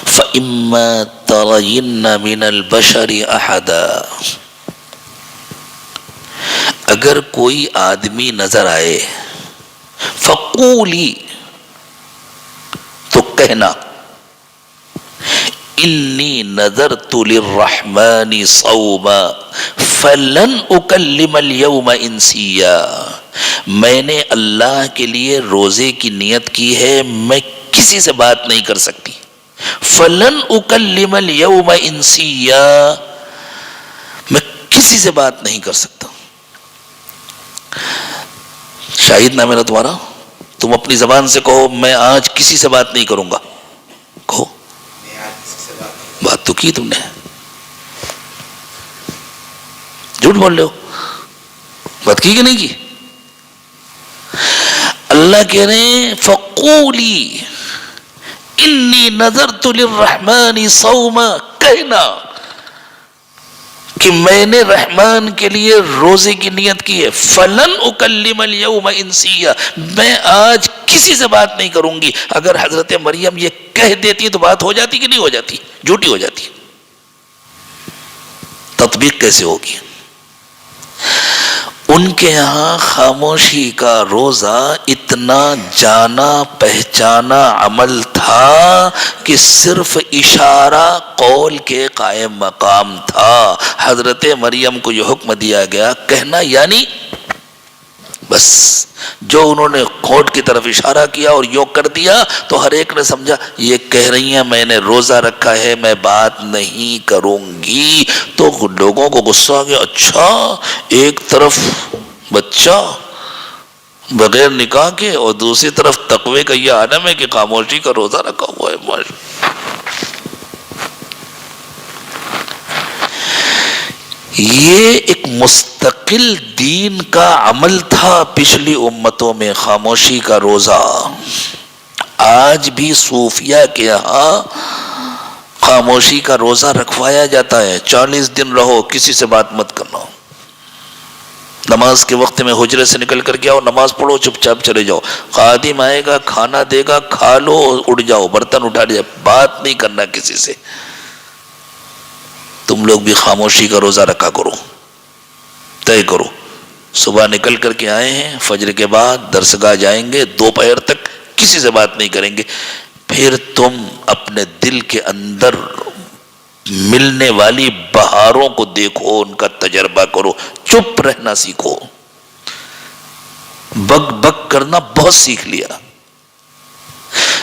فَإِمَّا تَرَيِنَّ مِنَ الْبَشَرِ أَحَدًا، اگر کوئی آدمی نظر آئے، فقولی، تو کہنا، انی نذرت للرحمن صوما فلن اکلم اليوم انسیا، میں نے اللہ کے لیے روزے کی نیت کی ہے، میں کسی سے بات نہیں کر سکتی، فلن اکلم اليوم انسیا، میں کسی سے بات نہیں کر سکتا۔ شاہد نہ میرا تمہارا، تم اپنی زبان سے کہو میں آج کسی سے بات نہیں کروں گا، کہو، بات تو کی تم نے، جھوٹ بول رہے ہو، بات کی کہ نہیں کی؟ اللہ کہہ رہے ہیں فقولی انی نذرت للرحمن صوما، کہنا کہ میں نے رحمان کے لیے روزے کی نیت کی ہے، فلن اکلم اليوم انسیا، میں آج کسی سے بات نہیں کروں گی۔ اگر حضرت مریم یہ کہہ دیتی تو بات ہو جاتی کہ نہیں ہو جاتی؟ جھوٹی ہو جاتی۔ تطبیق کیسے ہوگی؟ ان کے یہاں خاموشی کا روزہ اتنا جانا پہچانا عمل تھا کہ صرف اشارہ قول کے قائم مقام تھا۔ حضرت مریم کو یہ حکم دیا گیا کہنا، یعنی بس جو انہوں نے ہونٹ کی طرف اشارہ کیا اور یوں کر دیا تو ہر ایک نے سمجھا یہ کہہ رہی ہیں میں نے روزہ رکھا ہے، میں بات نہیں کروں گی۔ تو لوگوں کو غصہ آ گیا، اچھا ایک طرف بچہ بغیر نکاح کے اور دوسری طرف تقوی کا یہ عالم ہے کہ خاموشی کا روزہ رکھا ہوا ہے۔ یہ ایک مستقل دین کا عمل تھا پچھلی امتوں میں، خاموشی کا روزہ۔ آج بھی صوفیہ کے ہاں خاموشی کا روزہ رکھوایا جاتا ہے، 40 دن رہو، کسی سے بات مت کرنا، نماز کے وقت میں حجرے سے نکل کر کے آؤ، نماز پڑھو، چپ چاپ چلے جاؤ، خادم آئے گا کھانا دے گا، کھا لو اٹھ جاؤ، برتن اٹھا لیا، بات نہیں کرنا کسی سے۔ تم لوگ بھی خاموشی کا روزہ رکھا کرو، طے کرو، صبح نکل کر کے آئے ہیں، فجر کے بعد درسگاہ جائیں گے، دوپہر تک کسی سے بات نہیں کریں گے۔ پھر تم اپنے دل کے اندر ملنے والی بہاروں کو دیکھو، ان کا تجربہ کرو، چپ رہنا سیکھو۔ بک بک کرنا بہت سیکھ لیا۔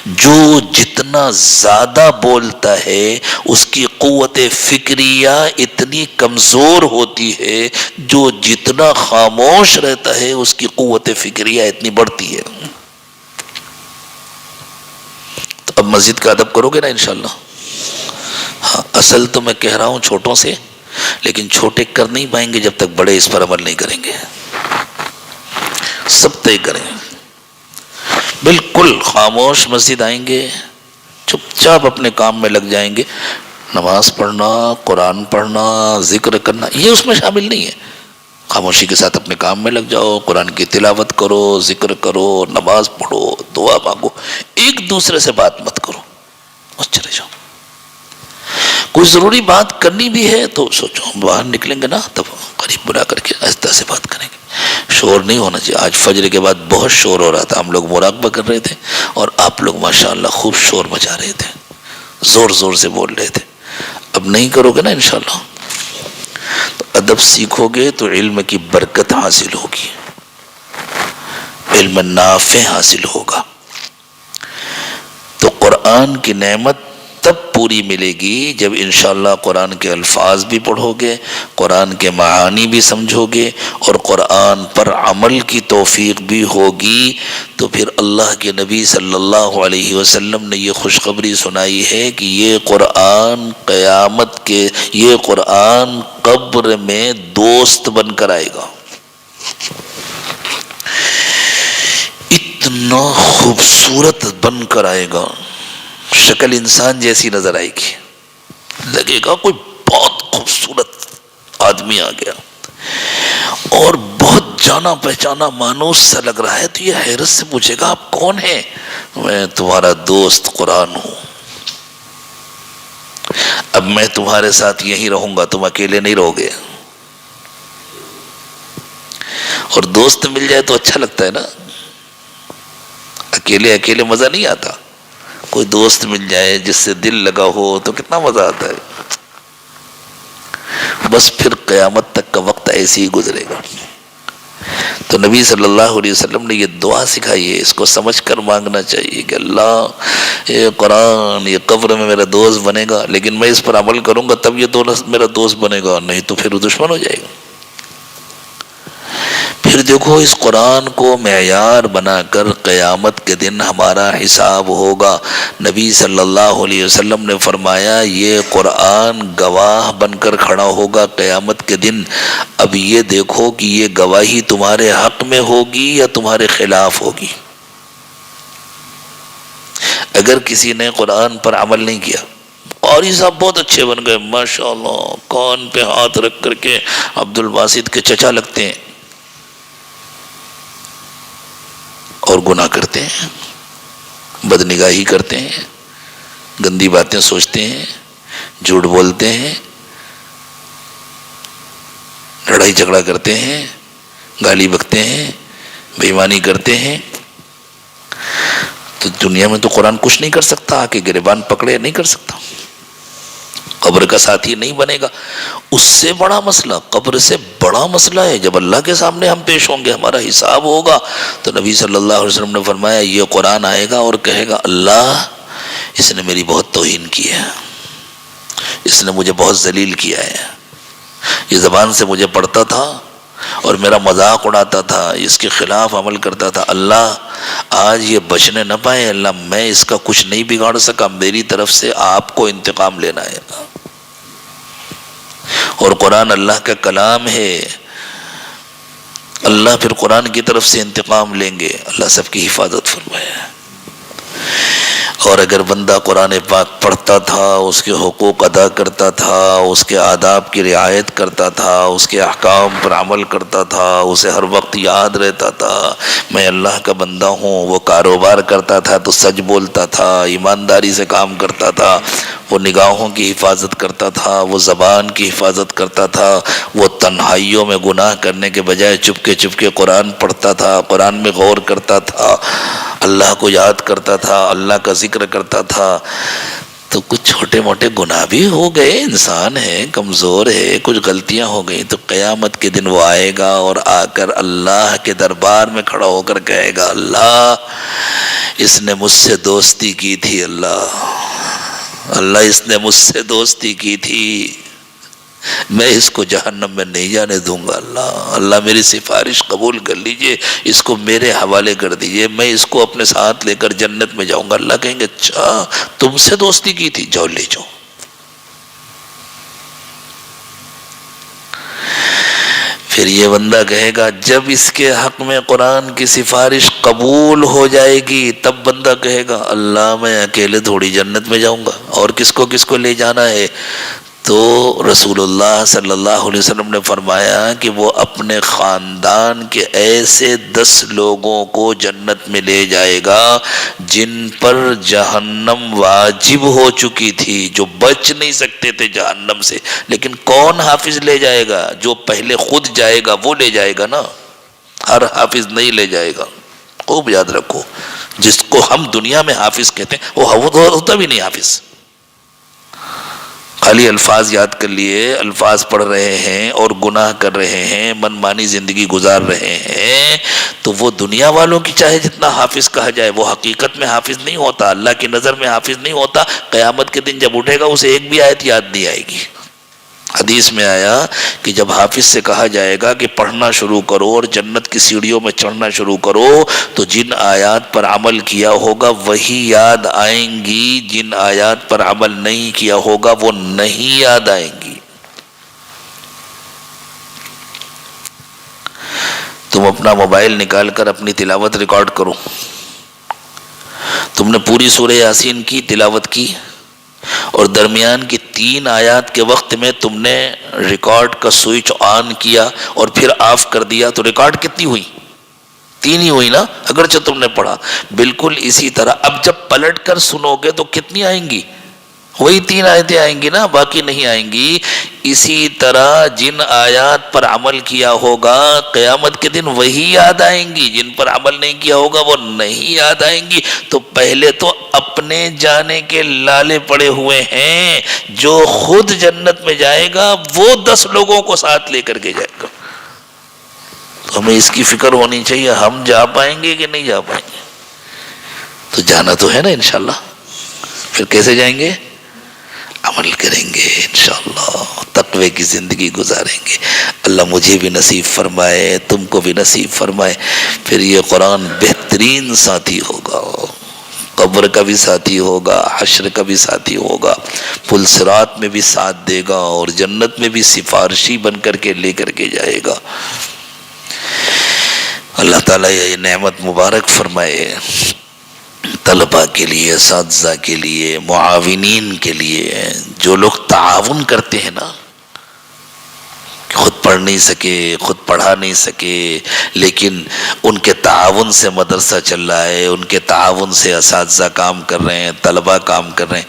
جو جتنا زیادہ بولتا ہے اس کی قوت فکریہ اتنی کمزور ہوتی ہے، جو جتنا خاموش رہتا ہے اس کی قوت فکریہ اتنی بڑھتی ہے۔ تو اب مسجد کا ادب کرو گے نا انشاءاللہ؟ ہاں، اصل تو میں کہہ رہا ہوں چھوٹوں سے، لیکن چھوٹے کر نہیں پائیں گے جب تک بڑے اس پر عمل نہیں کریں گے۔ سب طے کریں، بالکل خاموش مسجد آئیں گے، چپ چاپ اپنے کام میں لگ جائیں گے، نماز پڑھنا، قرآن پڑھنا، ذکر کرنا یہ اس میں شامل نہیں ہے۔ خاموشی کے ساتھ اپنے کام میں لگ جاؤ، قرآن کی تلاوت کرو، ذکر کرو، نماز پڑھو، دعا مانگو، ایک دوسرے سے بات مت کرو اور چلے جاؤ۔ کوئی ضروری بات کرنی بھی ہے تو سوچو، باہر نکلیں گے نا تب قریب بلا کر کے آہستہ سے بات کریں گے، شور نہیں ہونا چاہیے۔ آج فجر کے بعد بہت شور ہو رہا تھا، ہم لوگ مراقبہ کر رہے تھے اور آپ لوگ ماشاءاللہ خوب شور مچا رہے تھے، زور زور سے بول رہے تھے۔ اب نہیں کرو گے نا انشاءاللہ، تو ادب سیکھو گے تو علم کی برکت حاصل ہوگی، علم نافع حاصل ہوگا۔ تو قرآن کی نعمت تب پوری پوری ملے گی جب انشاءاللہ قرآن کے الفاظ بھی پڑھو گے، قرآن کے معانی بھی سمجھو گے، اور قرآن پر عمل کی توفیق بھی ہوگی۔ تو پھر اللہ کے نبی صلی اللہ علیہ وسلم نے یہ خوشخبری سنائی ہے کہ یہ قرآن قیامت کے، یہ قرآن قبر میں دوست بن کر آئے گا۔ اتنا خوبصورت بن کر آئے گا، شکل انسان جیسی نظر آئے گی، لگے گا کوئی بہت خوبصورت آدمی آ گیا، اور بہت جانا پہچانا مانوس سا لگ رہا ہے۔ تو یہ حیرت سے پوچھے گا آپ کون ہیں؟ میں تمہارا دوست قرآن ہوں، اب میں تمہارے ساتھ یہیں رہوں گا، تم اکیلے نہیں رہو گے۔ اور دوست مل جائے تو اچھا لگتا ہے نا، اکیلے اکیلے مزہ نہیں آتا، کوئی دوست مل جائے جس سے دل لگا ہو تو کتنا مزہ آتا ہے۔ بس پھر قیامت تک کا وقت ایسے ہی گزرے گا۔ تو نبی صلی اللہ علیہ وسلم نے یہ دعا سکھائی ہے، اس کو سمجھ کر مانگنا چاہیے کہ اللہ یہ قرآن یہ قبر میں میرا دوست بنے گا، لیکن میں اس پر عمل کروں گا تب یہ میرا دوست بنے گا، نہیں تو پھر دشمن ہو جائے گا۔ پھر دیکھو اس قرآن کو معیار بنا کر قیامت کے دن ہمارا حساب ہوگا۔ نبی صلی اللہ علیہ وسلم نے فرمایا یہ قرآن گواہ بن کر کھڑا ہوگا قیامت کے دن۔ اب یہ دیکھو کہ یہ گواہی تمہارے حق میں ہوگی یا تمہارے خلاف ہوگی۔ اگر کسی نے قرآن پر عمل نہیں کیا، قاری صاحب بہت اچھے بن گئے ماشاءاللہ، کان پہ ہاتھ رکھ کر کے عبد الباسط کے چچا لگتے ہیں، اور گناہ کرتے ہیں، بدنگاہی کرتے ہیں، گندی باتیں سوچتے ہیں، جھوٹ بولتے ہیں، لڑائی جھگڑا کرتے ہیں، گالی بکتے ہیں، بے ایمانی کرتے ہیں، تو دنیا میں تو قرآن کچھ نہیں کر سکتا، آ کے گریبان پکڑے نہیں کر سکتا، قبر کا ساتھی نہیں بنے گا۔ اس سے بڑا مسئلہ، قبر سے بڑا مسئلہ ہے جب اللہ کے سامنے ہم پیش ہوں گے، ہمارا حساب ہوگا۔ تو نبی صلی اللہ علیہ وسلم نے فرمایا یہ قرآن آئے گا اور کہے گا اللہ اس نے میری بہت توہین کی ہے، اس نے مجھے بہت ذلیل کیا ہے، یہ زبان سے مجھے پڑھتا تھا اور میرا مذاق اڑاتا تھا، اس کے خلاف عمل کرتا تھا، اللہ آج یہ بچنے نہ پائے، اللہ میں اس کا کچھ نہیں بگاڑ سکا، میری طرف سے آپ کو انتقام لینا ہے۔ اور قرآن اللہ کا کلام ہے، اللہ پھر قرآن کی طرف سے انتقام لیں گے، اللہ سب کی حفاظت فرمائے۔ اور اگر بندہ قرآن پاک پڑھتا تھا، اس کے حقوق ادا کرتا تھا، اس کے آداب کی رعایت کرتا تھا، اس کے احکام پر عمل کرتا تھا، اسے ہر وقت یاد رہتا تھا میں اللہ کا بندہ ہوں، وہ کاروبار کرتا تھا تو سچ بولتا تھا، ایمانداری سے کام کرتا تھا، وہ نگاہوں کی حفاظت کرتا تھا، وہ زبان کی حفاظت کرتا تھا، وہ تنہائیوں میں گناہ کرنے کے بجائے چپکے قرآن پڑھتا تھا، قرآن میں غور کرتا تھا، اللہ کو یاد کرتا تھا، اللہ کا ذکر کرتا تھا، تو کچھ چھوٹے موٹے گناہ بھی ہو گئے، انسان ہے، کمزور ہے، کچھ غلطیاں ہو گئی، تو قیامت کے دن وہ آئے گا اور آ کر اللہ کے دربار میں کھڑا ہو کر کہے گا اللہ اس نے مجھ سے دوستی کی تھی، اللہ اس نے مجھ سے دوستی کی تھی، میں اس کو جہنم میں نہیں جانے دوں گا، اللہ میری سفارش قبول کر لیجئے، اس کو میرے حوالے کر دیجئے، میں اس کو اپنے ساتھ لے کر جنت میں جاؤں گا۔ اللہ کہیں گے اچھا تم سے دوستی کی تھی، جاؤ لے جاؤ۔ پھر یہ بندہ کہے گا جب اس کے حق میں قرآن کی سفارش قبول ہو جائے گی تب بندہ کہے گا اللہ میں اکیلے تھوڑی جنت میں جاؤں گا، اور کس کو لے جانا ہے؟ تو رسول اللہ صلی اللہ علیہ وسلم نے فرمایا کہ وہ اپنے خاندان کے ایسے 10 لوگوں کو جنت میں لے جائے گا جن پر جہنم واجب ہو چکی تھی، جو بچ نہیں سکتے تھے جہنم سے، لیکن کون حافظ لے جائے گا؟ جو پہلے خود جائے گا وہ لے جائے گا نا، ہر حافظ نہیں لے جائے گا۔ خوب یاد رکھو، جس کو ہم دنیا میں حافظ کہتے ہیں وہ ہوتا بھی نہیں حافظ، خالی الفاظ یاد کر لیے، الفاظ پڑھ رہے ہیں اور گناہ کر رہے ہیں، من مانی زندگی گزار رہے ہیں، تو وہ دنیا والوں کی چاہے جتنا حافظ کہا جائے، وہ حقیقت میں حافظ نہیں ہوتا، اللہ کی نظر میں حافظ نہیں ہوتا۔ قیامت کے دن جب اٹھے گا اسے ایک بھی آیت یاد نہیں آئے گی۔ حدیث میں آیا کہ جب حافظ سے کہا جائے گا کہ پڑھنا شروع کرو اور جنت کی سیڑھیوں میں چڑھنا شروع کرو، تو جن آیات پر عمل کیا ہوگا وہی یاد آئیں گی، جن آیات پر عمل نہیں کیا ہوگا وہ نہیں یاد آئیں گی۔ تم اپنا موبائل نکال کر اپنی تلاوت ریکارڈ کرو، تم نے پوری سورہ یاسین کی تلاوت کی اور درمیان کی 3 آیات کے وقت میں تم نے ریکارڈ کا سوئچ آن کیا اور پھر آف کر دیا، تو ریکارڈ کتنی ہوئی؟ 3 ہی ہوئی نا، اگرچہ تم نے پڑھا۔ بالکل اسی طرح اب جب پلٹ کر سنو گے تو کتنی آئیں گی؟ وہی 3 آیتیں آئیں گی نا، باقی نہیں آئیں گی۔ اسی طرح جن آیات پر عمل کیا ہوگا قیامت کے دن وہی یاد آئیں گی، جن پر عمل نہیں کیا ہوگا وہ نہیں یاد آئیں گی۔ تو پہلے تو اپنے جانے کے لالے پڑے ہوئے ہیں، جو خود جنت میں جائے گا وہ 10 لوگوں کو ساتھ لے کر کے جائے گا۔ تو ہمیں اس کی فکر ہونی چاہیے، ہم جا پائیں گے کہ نہیں جا پائیں گے؟ تو جانا تو ہے نا انشاءاللہ۔ پھر کیسے جائیں گے؟ عمل کریں گے انشاءاللہ، تقوی کی زندگی گزاریں گے۔ اللہ مجھے بھی نصیب فرمائے، تم کو بھی نصیب فرمائے۔ پھر یہ قرآن بہترین ساتھی ہوگا، قبر کا بھی ساتھی ہوگا، حشر کا بھی ساتھی ہوگا، پل صراط میں بھی ساتھ دے گا اور جنت میں بھی سفارشی بن کر کے لے کر کے جائے گا۔ اللہ تعالیٰ یہ نعمت مبارک فرمائے طلباء کے لیے، اساتذہ کے لیے، معاونین کے لیے، جو لوگ تعاون کرتے ہیں نا، خود پڑھ نہیں سکے، خود پڑھا نہیں سکے، لیکن ان کے تعاون سے مدرسہ چل رہا ہے، ان کے تعاون سے اساتذہ کام کر رہے ہیں، طلباء کام کر رہے ہیں،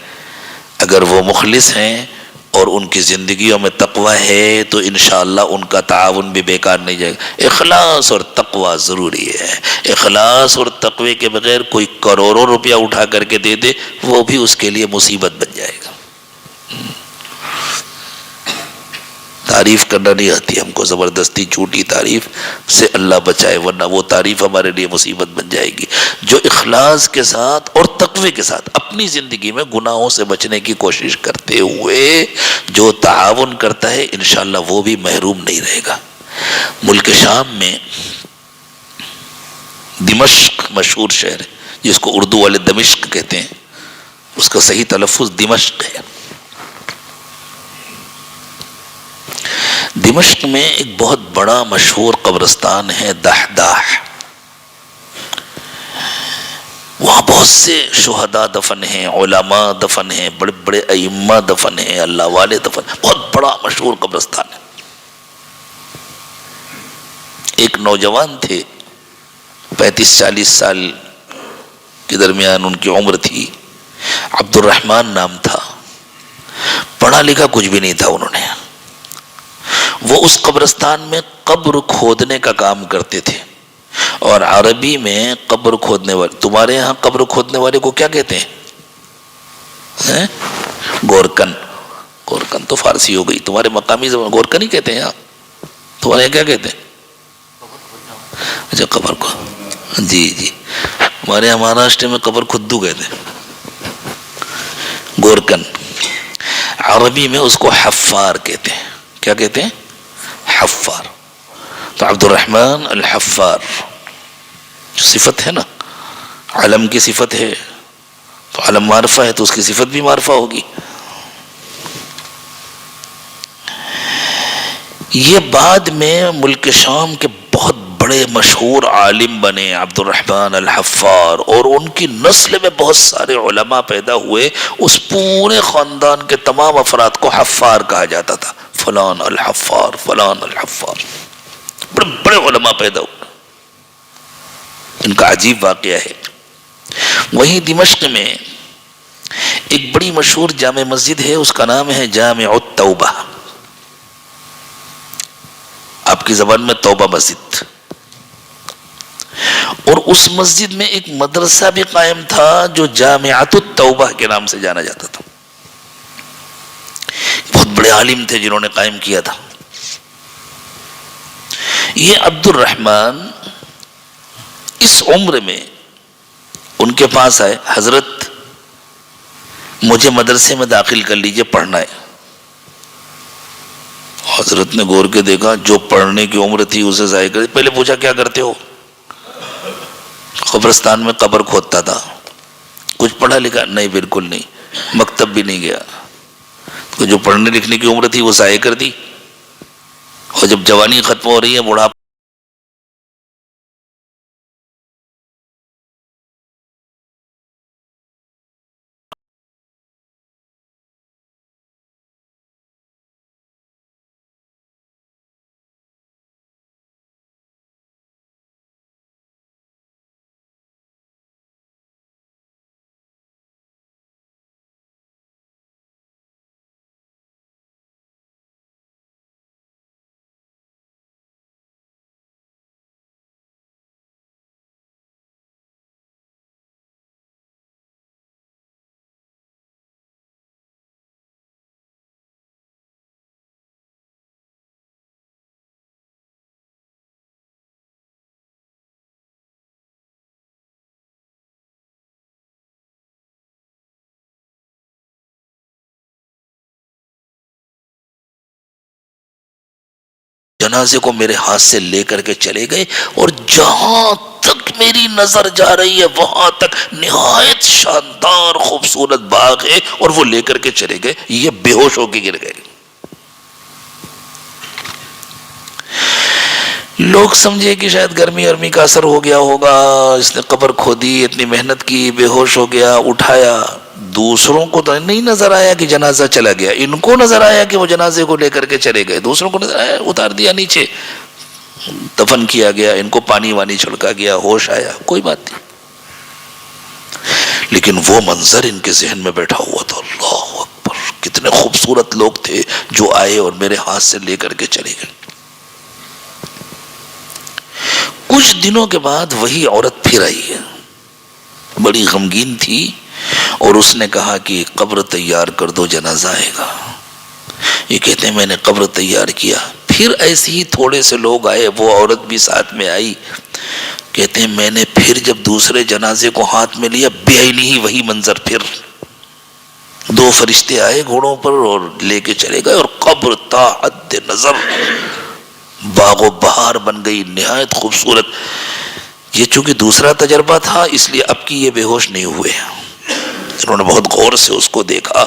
اگر وہ مخلص ہیں اور ان کی زندگیوں میں تقوی ہے تو انشاءاللہ ان کا تعاون بھی بیکار نہیں جائے گا۔ اخلاص اور تقوی ضروری ہے۔ اخلاص اور تقوی کے بغیر کوئی کروڑوں روپیہ اٹھا کر کے دے دے، وہ بھی اس کے لیے مصیبت بن جائے گا۔ تعریف کرنا نہیں آتی ہم کو، زبردستی جھوٹی تعریف سے اللہ بچائے، ورنہ وہ تعریف ہمارے لیے مصیبت بن جائے گی۔ جو اخلاص کے ساتھ اور تقوی کے ساتھ اپنی زندگی میں گناہوں سے بچنے کی کوشش کرتے ہوئے جو تعاون کرتا ہے انشاءاللہ وہ بھی محروم نہیں رہے گا۔ ملک شام میں دمشق مشہور شہر ہے، جس کو اردو والے دمشق کہتے ہیں، اس کا صحیح تلفظ دمشق ہے۔ دمشق میں ایک بہت بڑا مشہور قبرستان ہے دحداح، وہاں بہت سے شہداء دفن ہیں، علماء دفن ہیں، بڑے بڑے ائمہ دفن ہیں، اللہ والے دفن، بہت بڑا مشہور قبرستان ہے۔ ایک نوجوان تھے، 35-40 سال کے درمیان ان کی عمر تھی، عبد الرحمن نام تھا، پڑھا لکھا کچھ بھی نہیں تھا انہوں نے۔ وہ اس قبرستان میں قبر کھودنے کا کام کرتے تھے، اور عربی میں قبر کھودنے والے، تمہارے ہاں قبر کھودنے والے کو کیا کہتے ہیں؟ گورکن۔ گورکن تو فارسی ہو گئی، تمہارے مقامی زبان گورکن ہی کہتے ہیں یہاں، تمہارے یہاں کیا کہتے ہیں؟ اچھا قبر کو، جی جی، ہمارے یہاں مہاراشٹر میں قبر خدو کہتے ہیں، گورکن۔ عربی میں اس کو حفار کہتے ہیں، کیا کہتے ہیں؟ حفار۔ تو عبد الرحمن الحفار جو صفت ہے نا، علم کی صفت ہے، تو علم معرفہ ہے تو اس کی صفت بھی معرفہ ہوگی۔ یہ بعد میں ملک شام کے بہت بڑے مشہور عالم بنے عبد الرحمن الحفار، اور ان کی نسل میں بہت سارے علماء پیدا ہوئے۔ اس پورے خاندان کے تمام افراد کو حفار کہا جاتا تھا، فلان الحفار، فلان الحفار، بڑے بڑے علماء پیدا ہوئے۔ ان کا عجیب واقعہ ہے۔ وہیں دمشق میں ایک بڑی مشہور جامع مسجد ہے، اس کا نام ہے جامع التوبہ، آپ کی زبان میں توبہ مسجد۔ اور اس مسجد میں ایک مدرسہ بھی قائم تھا جو جامعۃ التوبہ کے نام سے جانا جاتا تھا۔ بہت بڑے عالم تھے جنہوں نے قائم کیا تھا. یہ عبد الرحمن اس عمر میں ان کے پاس آئے, حضرت مجھے مدرسے میں داخل کر لیجئے, پڑھنا ہے. حضرت نے غور کے دیکھا, جو پڑھنے کی عمر تھی اسے ضائع کر. پہلے پوچھا کیا کرتے ہو؟ قبرستان میں قبر کھودتا تھا. کچھ پڑھا لکھا؟ نہیں, بالکل نہیں. مکتب بھی نہیں گیا. تو جو پڑھنے لکھنے کی عمر تھی وہ ضائع کر دی, اور جب جوانی ختم ہو رہی ہے, بوڑھاپا جنازے کو میرے ہاتھ سے لے کر کے چلے گئے, اور جہاں تک میری نظر جا رہی ہے وہاں تک نہایت شاندار خوبصورت باغ ہے, اور وہ لے کر کے چلے گئے. یہ بے ہوش ہو کے گر گئے. لوگ سمجھے کہ شاید گرمی ارمی کا اثر ہو گیا ہوگا, اس نے قبر کھودی, اتنی محنت کی, بے ہوش ہو گیا, اٹھایا. دوسروں کو تو نہیں نظر آیا کہ جنازہ چلا گیا, ان کو نظر آیا کہ وہ جنازے کو لے کر کے چلے گئے. دوسروں کو نظر آیا, اتار دیا نیچے, دفن کیا گیا, ان کو پانی وانی چھڑکا گیا, ہوش آیا, کوئی بات نہیں. لیکن وہ منظر ان کے ذہن میں بیٹھا ہوا تھا. اللہ اکبر, کتنے خوبصورت لوگ تھے جو آئے اور میرے ہاتھ سے لے کر کے چلے گئے. کچھ دنوں کے بعد وہی عورت پھر آئی ہے, بڑی غمگین تھی, اور اس نے کہا کہ قبر تیار کر دو, جنازہ آئے گا. یہ کہتے ہیں میں نے قبر تیار کیا. پھر ایسے ہی تھوڑے سے لوگ آئے, وہ عورت بھی ساتھ میں آئی. کہتے ہیں میں نے پھر جب دوسرے جنازے کو ہاتھ میں لیا, بے عینی ہی وہی منظر, پھر 2 فرشتے آئے گھوڑوں پر اور لے کے چلے گئے, اور قبر تا حد نظر باغ و بہار بن گئی, نہایت خوبصورت. یہ چونکہ دوسرا تجربہ تھا اس لیے اب کی یہ بے ہوش نہیں ہوئے. انہوں نے بہت غور سے اس کو دیکھا,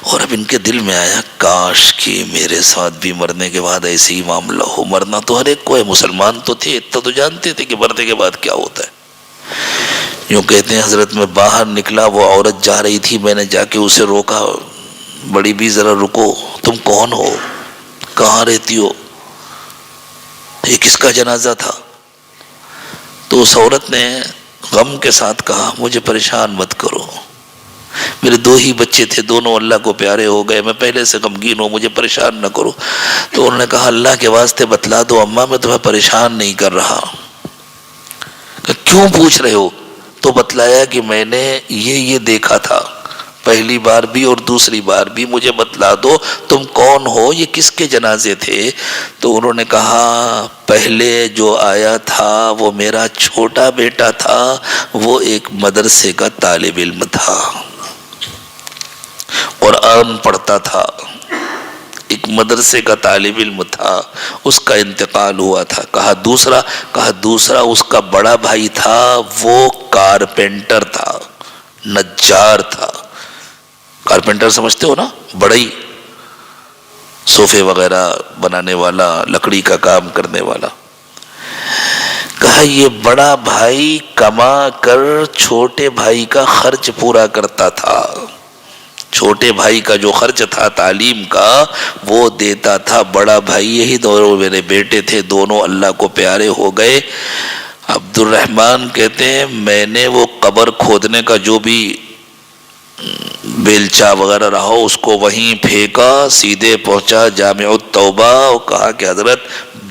اور اب ان کے دل میں آیا کاش کہ میرے ساتھ بھی مرنے کے بعد ایسے ہی معاملہ ہو. مرنا تو ہر ایک کو ہے, مسلمان تو تھے, اتنا تو جانتے تھے کہ مرنے کے بعد کیا ہوتا ہے. یوں کہتے ہیں حضرت میں باہر نکلا, وہ عورت جا رہی تھی, میں نے جا کے اسے روکا, بڑی بھی ذرا رکو, تم کون ہو, کہاں رہتی ہو, یہ کس کا جنازہ تھا؟ تو اس عورت نے غم کے ساتھ کہا مجھے پریشان مت کرو, میرے 2 ہی بچے تھے, دونوں اللہ کو پیارے ہو گئے, میں پہلے سے غمگین ہوں, مجھے پریشان نہ کرو. تو انہوں نے کہا اللہ کے واسطے بتلا دو اماں, میں تمہیں پریشان نہیں کر رہا. کہ کیوں پوچھ رہے ہو؟ تو بتلایا کہ میں نے یہ دیکھا تھا, پہلی بار بھی اور دوسری بار بھی, مجھے بتلا دو تم کون ہو, یہ کس کے جنازے تھے؟ تو انہوں نے کہا پہلے جو آیا تھا وہ میرا چھوٹا بیٹا تھا, وہ ایک مدرسے کا طالب علم تھا, قرآن پڑھتا تھا, ایک مدرسے کا طالب علم تھا, اس کا انتقال ہوا تھا. کہا دوسرا اس کا بڑا بھائی تھا, وہ کارپینٹر تھا, نجار تھا. کارپینٹر سمجھتے ہو نا, بڑھئی, صوفے وغیرہ بنانے والا, لکڑی کا کام کرنے والا. کہا یہ بڑا بھائی کما کر چھوٹے بھائی کا خرچ پورا کرتا تھا, چھوٹے بھائی کا جو خرچ تھا تعلیم کا وہ دیتا تھا بڑا بھائی. یہی دونوں میرے بیٹے تھے, دونوں اللہ کو پیارے ہو گئے. عبد الرحمن کہتے ہیں میں نے وہ قبر کھودنے کا جو بھی بیلچا وغیرہ رہا اس کو وہیں پھینکا, سیدھے پہنچا جامع التوبہ, اور کہا کہ حضرت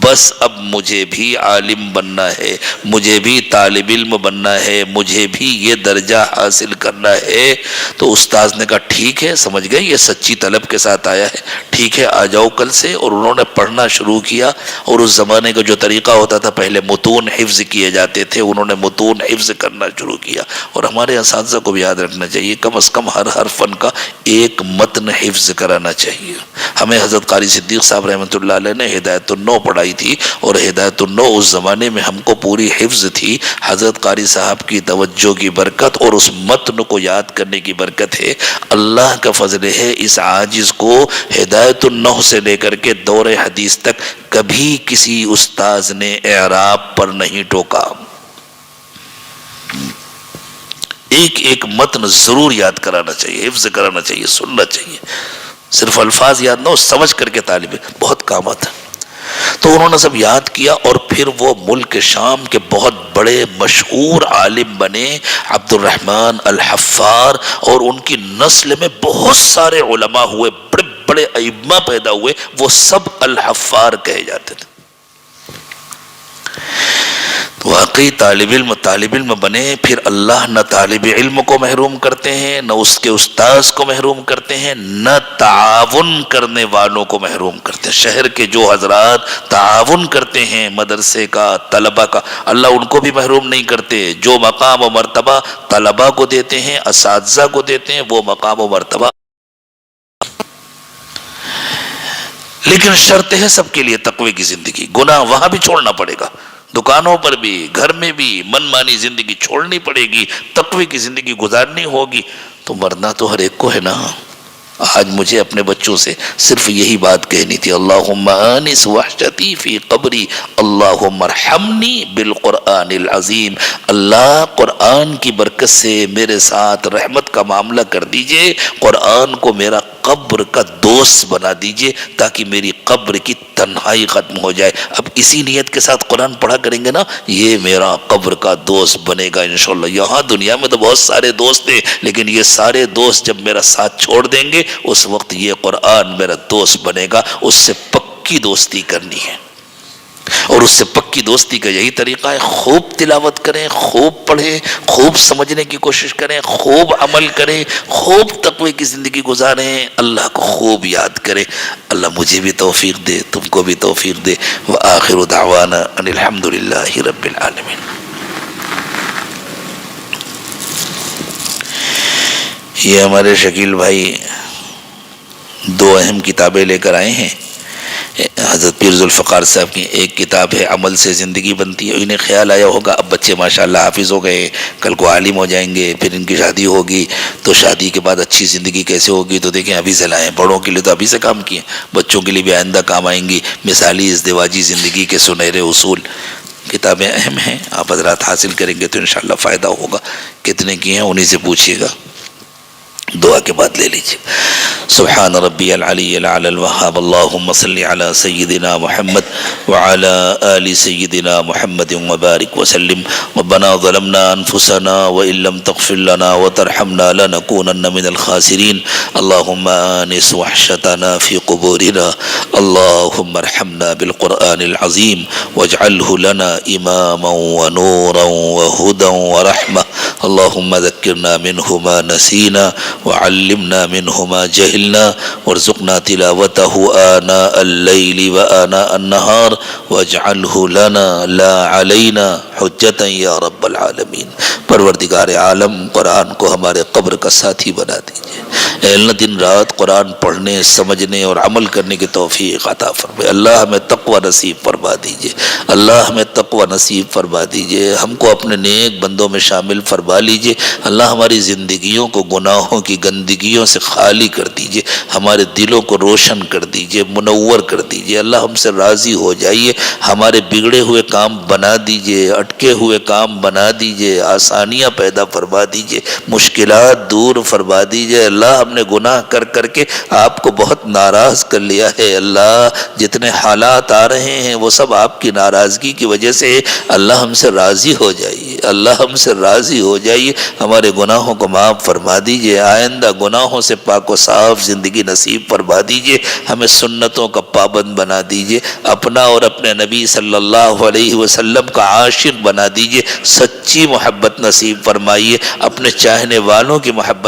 بس اب مجھے بھی عالم بننا ہے، مجھے بھی طالب علم بننا ہے، مجھے بھی یہ درجہ حاصل کرنا ہے۔ تو استاذ نے کہا ٹھیک ہے، سمجھ گئے یہ سچی طلب کے ساتھ آیا ہے، ٹھیک ہے آ جاؤ کل سے۔ اور انہوں نے پڑھنا شروع کیا، اور اس زمانے کا جو طریقہ ہوتا تھا پہلے متون حفظ کیے جاتے تھے، انہوں نے متون حفظ کرنا شروع کیا۔ اور ہمارے اساتذہ کو بھی یاد رکھنا چاہیے کم از کم ہر فن کا ایک متن حفظ کرانا چاہیے۔ ہمیں حضرت قاری صدیق صاحب رحمۃ اللہ علیہ نے ہدایت النو پڑھائی تھی، اور ہدایت النو اس زمانے میں ہم کو پوری حفظ تھی۔ حضرت قاری صاحب کی توجہ کی برکت اور اس متن کو یاد کرنے کی برکت ہے۔ اللہ کا فضل ہے اس عاجز کو ہدایت النو سے لے کر کے دور حدیث تک کبھی کسی استاذ نے اعراب پر نہیں ٹوکا۔ ایک ایک متن ضرور یاد کرانا چاہیے، حفظ کرانا چاہیے، سننا چاہیے۔ صرف الفاظ یاد نہ ہو، سمجھ کر کے طالب بہت کام آتا۔ تو انہوں نے سب یاد کیا، اور پھر وہ ملک شام کے بہت بڑے مشہور عالم بنے عبد الرحمن الحفار، اور ان کی نسل میں بہت سارے علماء ہوئے، بڑے بڑے ائمہ پیدا ہوئے، وہ سب الحفار کہے جاتے تھے۔ واقعی طالب علم بنے، پھر اللہ نہ طالب علم کو محروم کرتے ہیں، نہ اس کے استاذ کو محروم کرتے ہیں، نہ تعاون کرنے والوں کو محروم کرتے ہیں۔ شہر کے جو حضرات تعاون کرتے ہیں مدرسے کا، طلبہ کا، اللہ ان کو بھی محروم نہیں کرتے۔ جو مقام و مرتبہ طلبہ کو دیتے ہیں، اساتذہ کو دیتے ہیں، وہ مقام و مرتبہ، لیکن شرط ہے سب کے لیے تقوی کی زندگی۔ گناہ وہاں بھی چھوڑنا پڑے گا، دکانوں پر بھی، گھر میں بھی من مانی زندگی چھوڑنی پڑے گی، تقوی کی زندگی گزارنی ہوگی۔ تو مرنا تو ہر ایک کو ہے نا۔ آج مجھے اپنے بچوں سے صرف یہی بات کہنی تھی، اللہم آنس وحشتی فی قبری، اللہم ارحمنی بالقرآن العظیم۔ اللہ قرآن کی برکت سے میرے ساتھ رحمت کا معاملہ کر دیجئے، قرآن کو میرا قبر کا دوست بنا دیجئے، تاکہ میری قبر کی تنہائی ختم ہو جائے۔ اب اسی نیت کے ساتھ قرآن پڑھا کریں گے نا، یہ میرا قبر کا دوست بنے گا انشاءاللہ۔ یہاں دنیا میں تو بہت سارے دوست ہیں، لیکن یہ سارے دوست جب میرا ساتھ چھوڑ دیں گے، اس وقت یہ قرآن میرا دوست بنے گا۔ اس سے پکی دوستی کرنی ہے، اور اس سے پکی دوستی کا یہی طریقہ ہے، خوب تلاوت کریں، خوب پڑھیں، خوب سمجھنے کی کوشش کریں، خوب عمل کریں، خوب تقوی کی زندگی گزاریں، اللہ کو خوب یاد کریں۔ اللہ مجھے بھی توفیق دے، تم کو بھی توفیق دے۔ وآخر دعوانا ان الحمدللہ رب العالمین۔ یہ ہمارے شکیل بھائی دو اہم کتابیں لے کر آئے ہیں۔ حضرت پیر ذوالفقار صاحب کی ایک کتاب ہے عمل سے زندگی بنتی ہے۔ انہیں خیال آیا ہوگا اب بچے ماشاءاللہ حافظ ہو گئے، کل کو عالم ہو جائیں گے، پھر ان کی شادی ہوگی، تو شادی کے بعد اچھی زندگی کیسے ہوگی؟ تو دیکھیں ابھی سے لائیں، بڑوں کے لیے تو ابھی سے کام کیے، بچوں کے لیے بھی آئندہ کام آئیں گی۔ مثالی ازدواجی زندگی کے سنہرے اصول، کتابیں اہم ہیں، آپ حضرات حاصل کریں گے تو انشاءاللہ فائدہ ہوگا۔ کتنے کی ہیں انہیں سے پوچھیے گا، دعا کے بعد لے لیجیے۔ سبحان ربی العلی العلی الوہاب، اللہم صلی علی سیدنا محمد وعلی آل سیدنا محمد وبارک وسلم۔ ربنا ظلمنا انفسنا وان لم تغفر لنا وترحمنا لنکونن من الخاسرین۔ اللہم آنس وحشتنا فی قبورنا، اللہم ارحمنا بالقرآن العظیم واجعلہ لنا اماما ونورا وہدا ورحمہ۔ اللہم ذکرنا منہ ما نسینا وعلمنا منه ما جهلنا وارزقنا تلاوته آناء الليل وآناء النهار واجعله لنا لا علينا حجة یا رب العالمین۔ پروردگار عالم قرآن کو ہمارے قبر کا ساتھی بنا دیجئے۔ اے اللہ دن رات قرآن پڑھنے، سمجھنے اور عمل کرنے کی توفیق عطا فرمائے۔ اللہ ہمیں تقوی نصیب فرما دیجئے، اللہ ہمیں تقوی نصیب فرما دیجئے، ہم کو اپنے نیک بندوں میں شامل فرما لیجئے۔ اللہ ہماری زندگیوں کو گناہوں کی گندگیوں سے خالی کر دیجئے، ہمارے دلوں کو روشن کر دیجئے، منور کر دیجئے۔ اللہ ہم سے راضی ہو جائیے، ہمارے بگڑے ہوئے کام بنا دیجئے، اٹکے ہوئے کام بنا دیجئے، آسانیاں پیدا فرما دیجئے، مشکلات دور فرما دیجئے۔ اللہ ہم نے گناہ کر کر کے آپ کو بہت ناراض کر لیا ہے۔ اللہ جتنے حالات آ رہے ہیں وہ سب آپ کی ناراضگی کی وجہ سے، اللہ ہم سے راضی ہو جائیے۔ اللہ ہم سے راضی ہو جائیے، ہمارے گناہوں کو معاف فرما دیجئے، آئندہ گناہوں سے پاک و صاف زندگی نصیب فرما دیجئے، ہمیں سنتوں کا پابند بنا دیجئے، اپنا اور اپنے نبی صلی اللہ علیہ وسلم کا عاشق بنا دیجئے، سچی محبت نصیب فرمائیے، اپنے چاہنے والوں کی محبت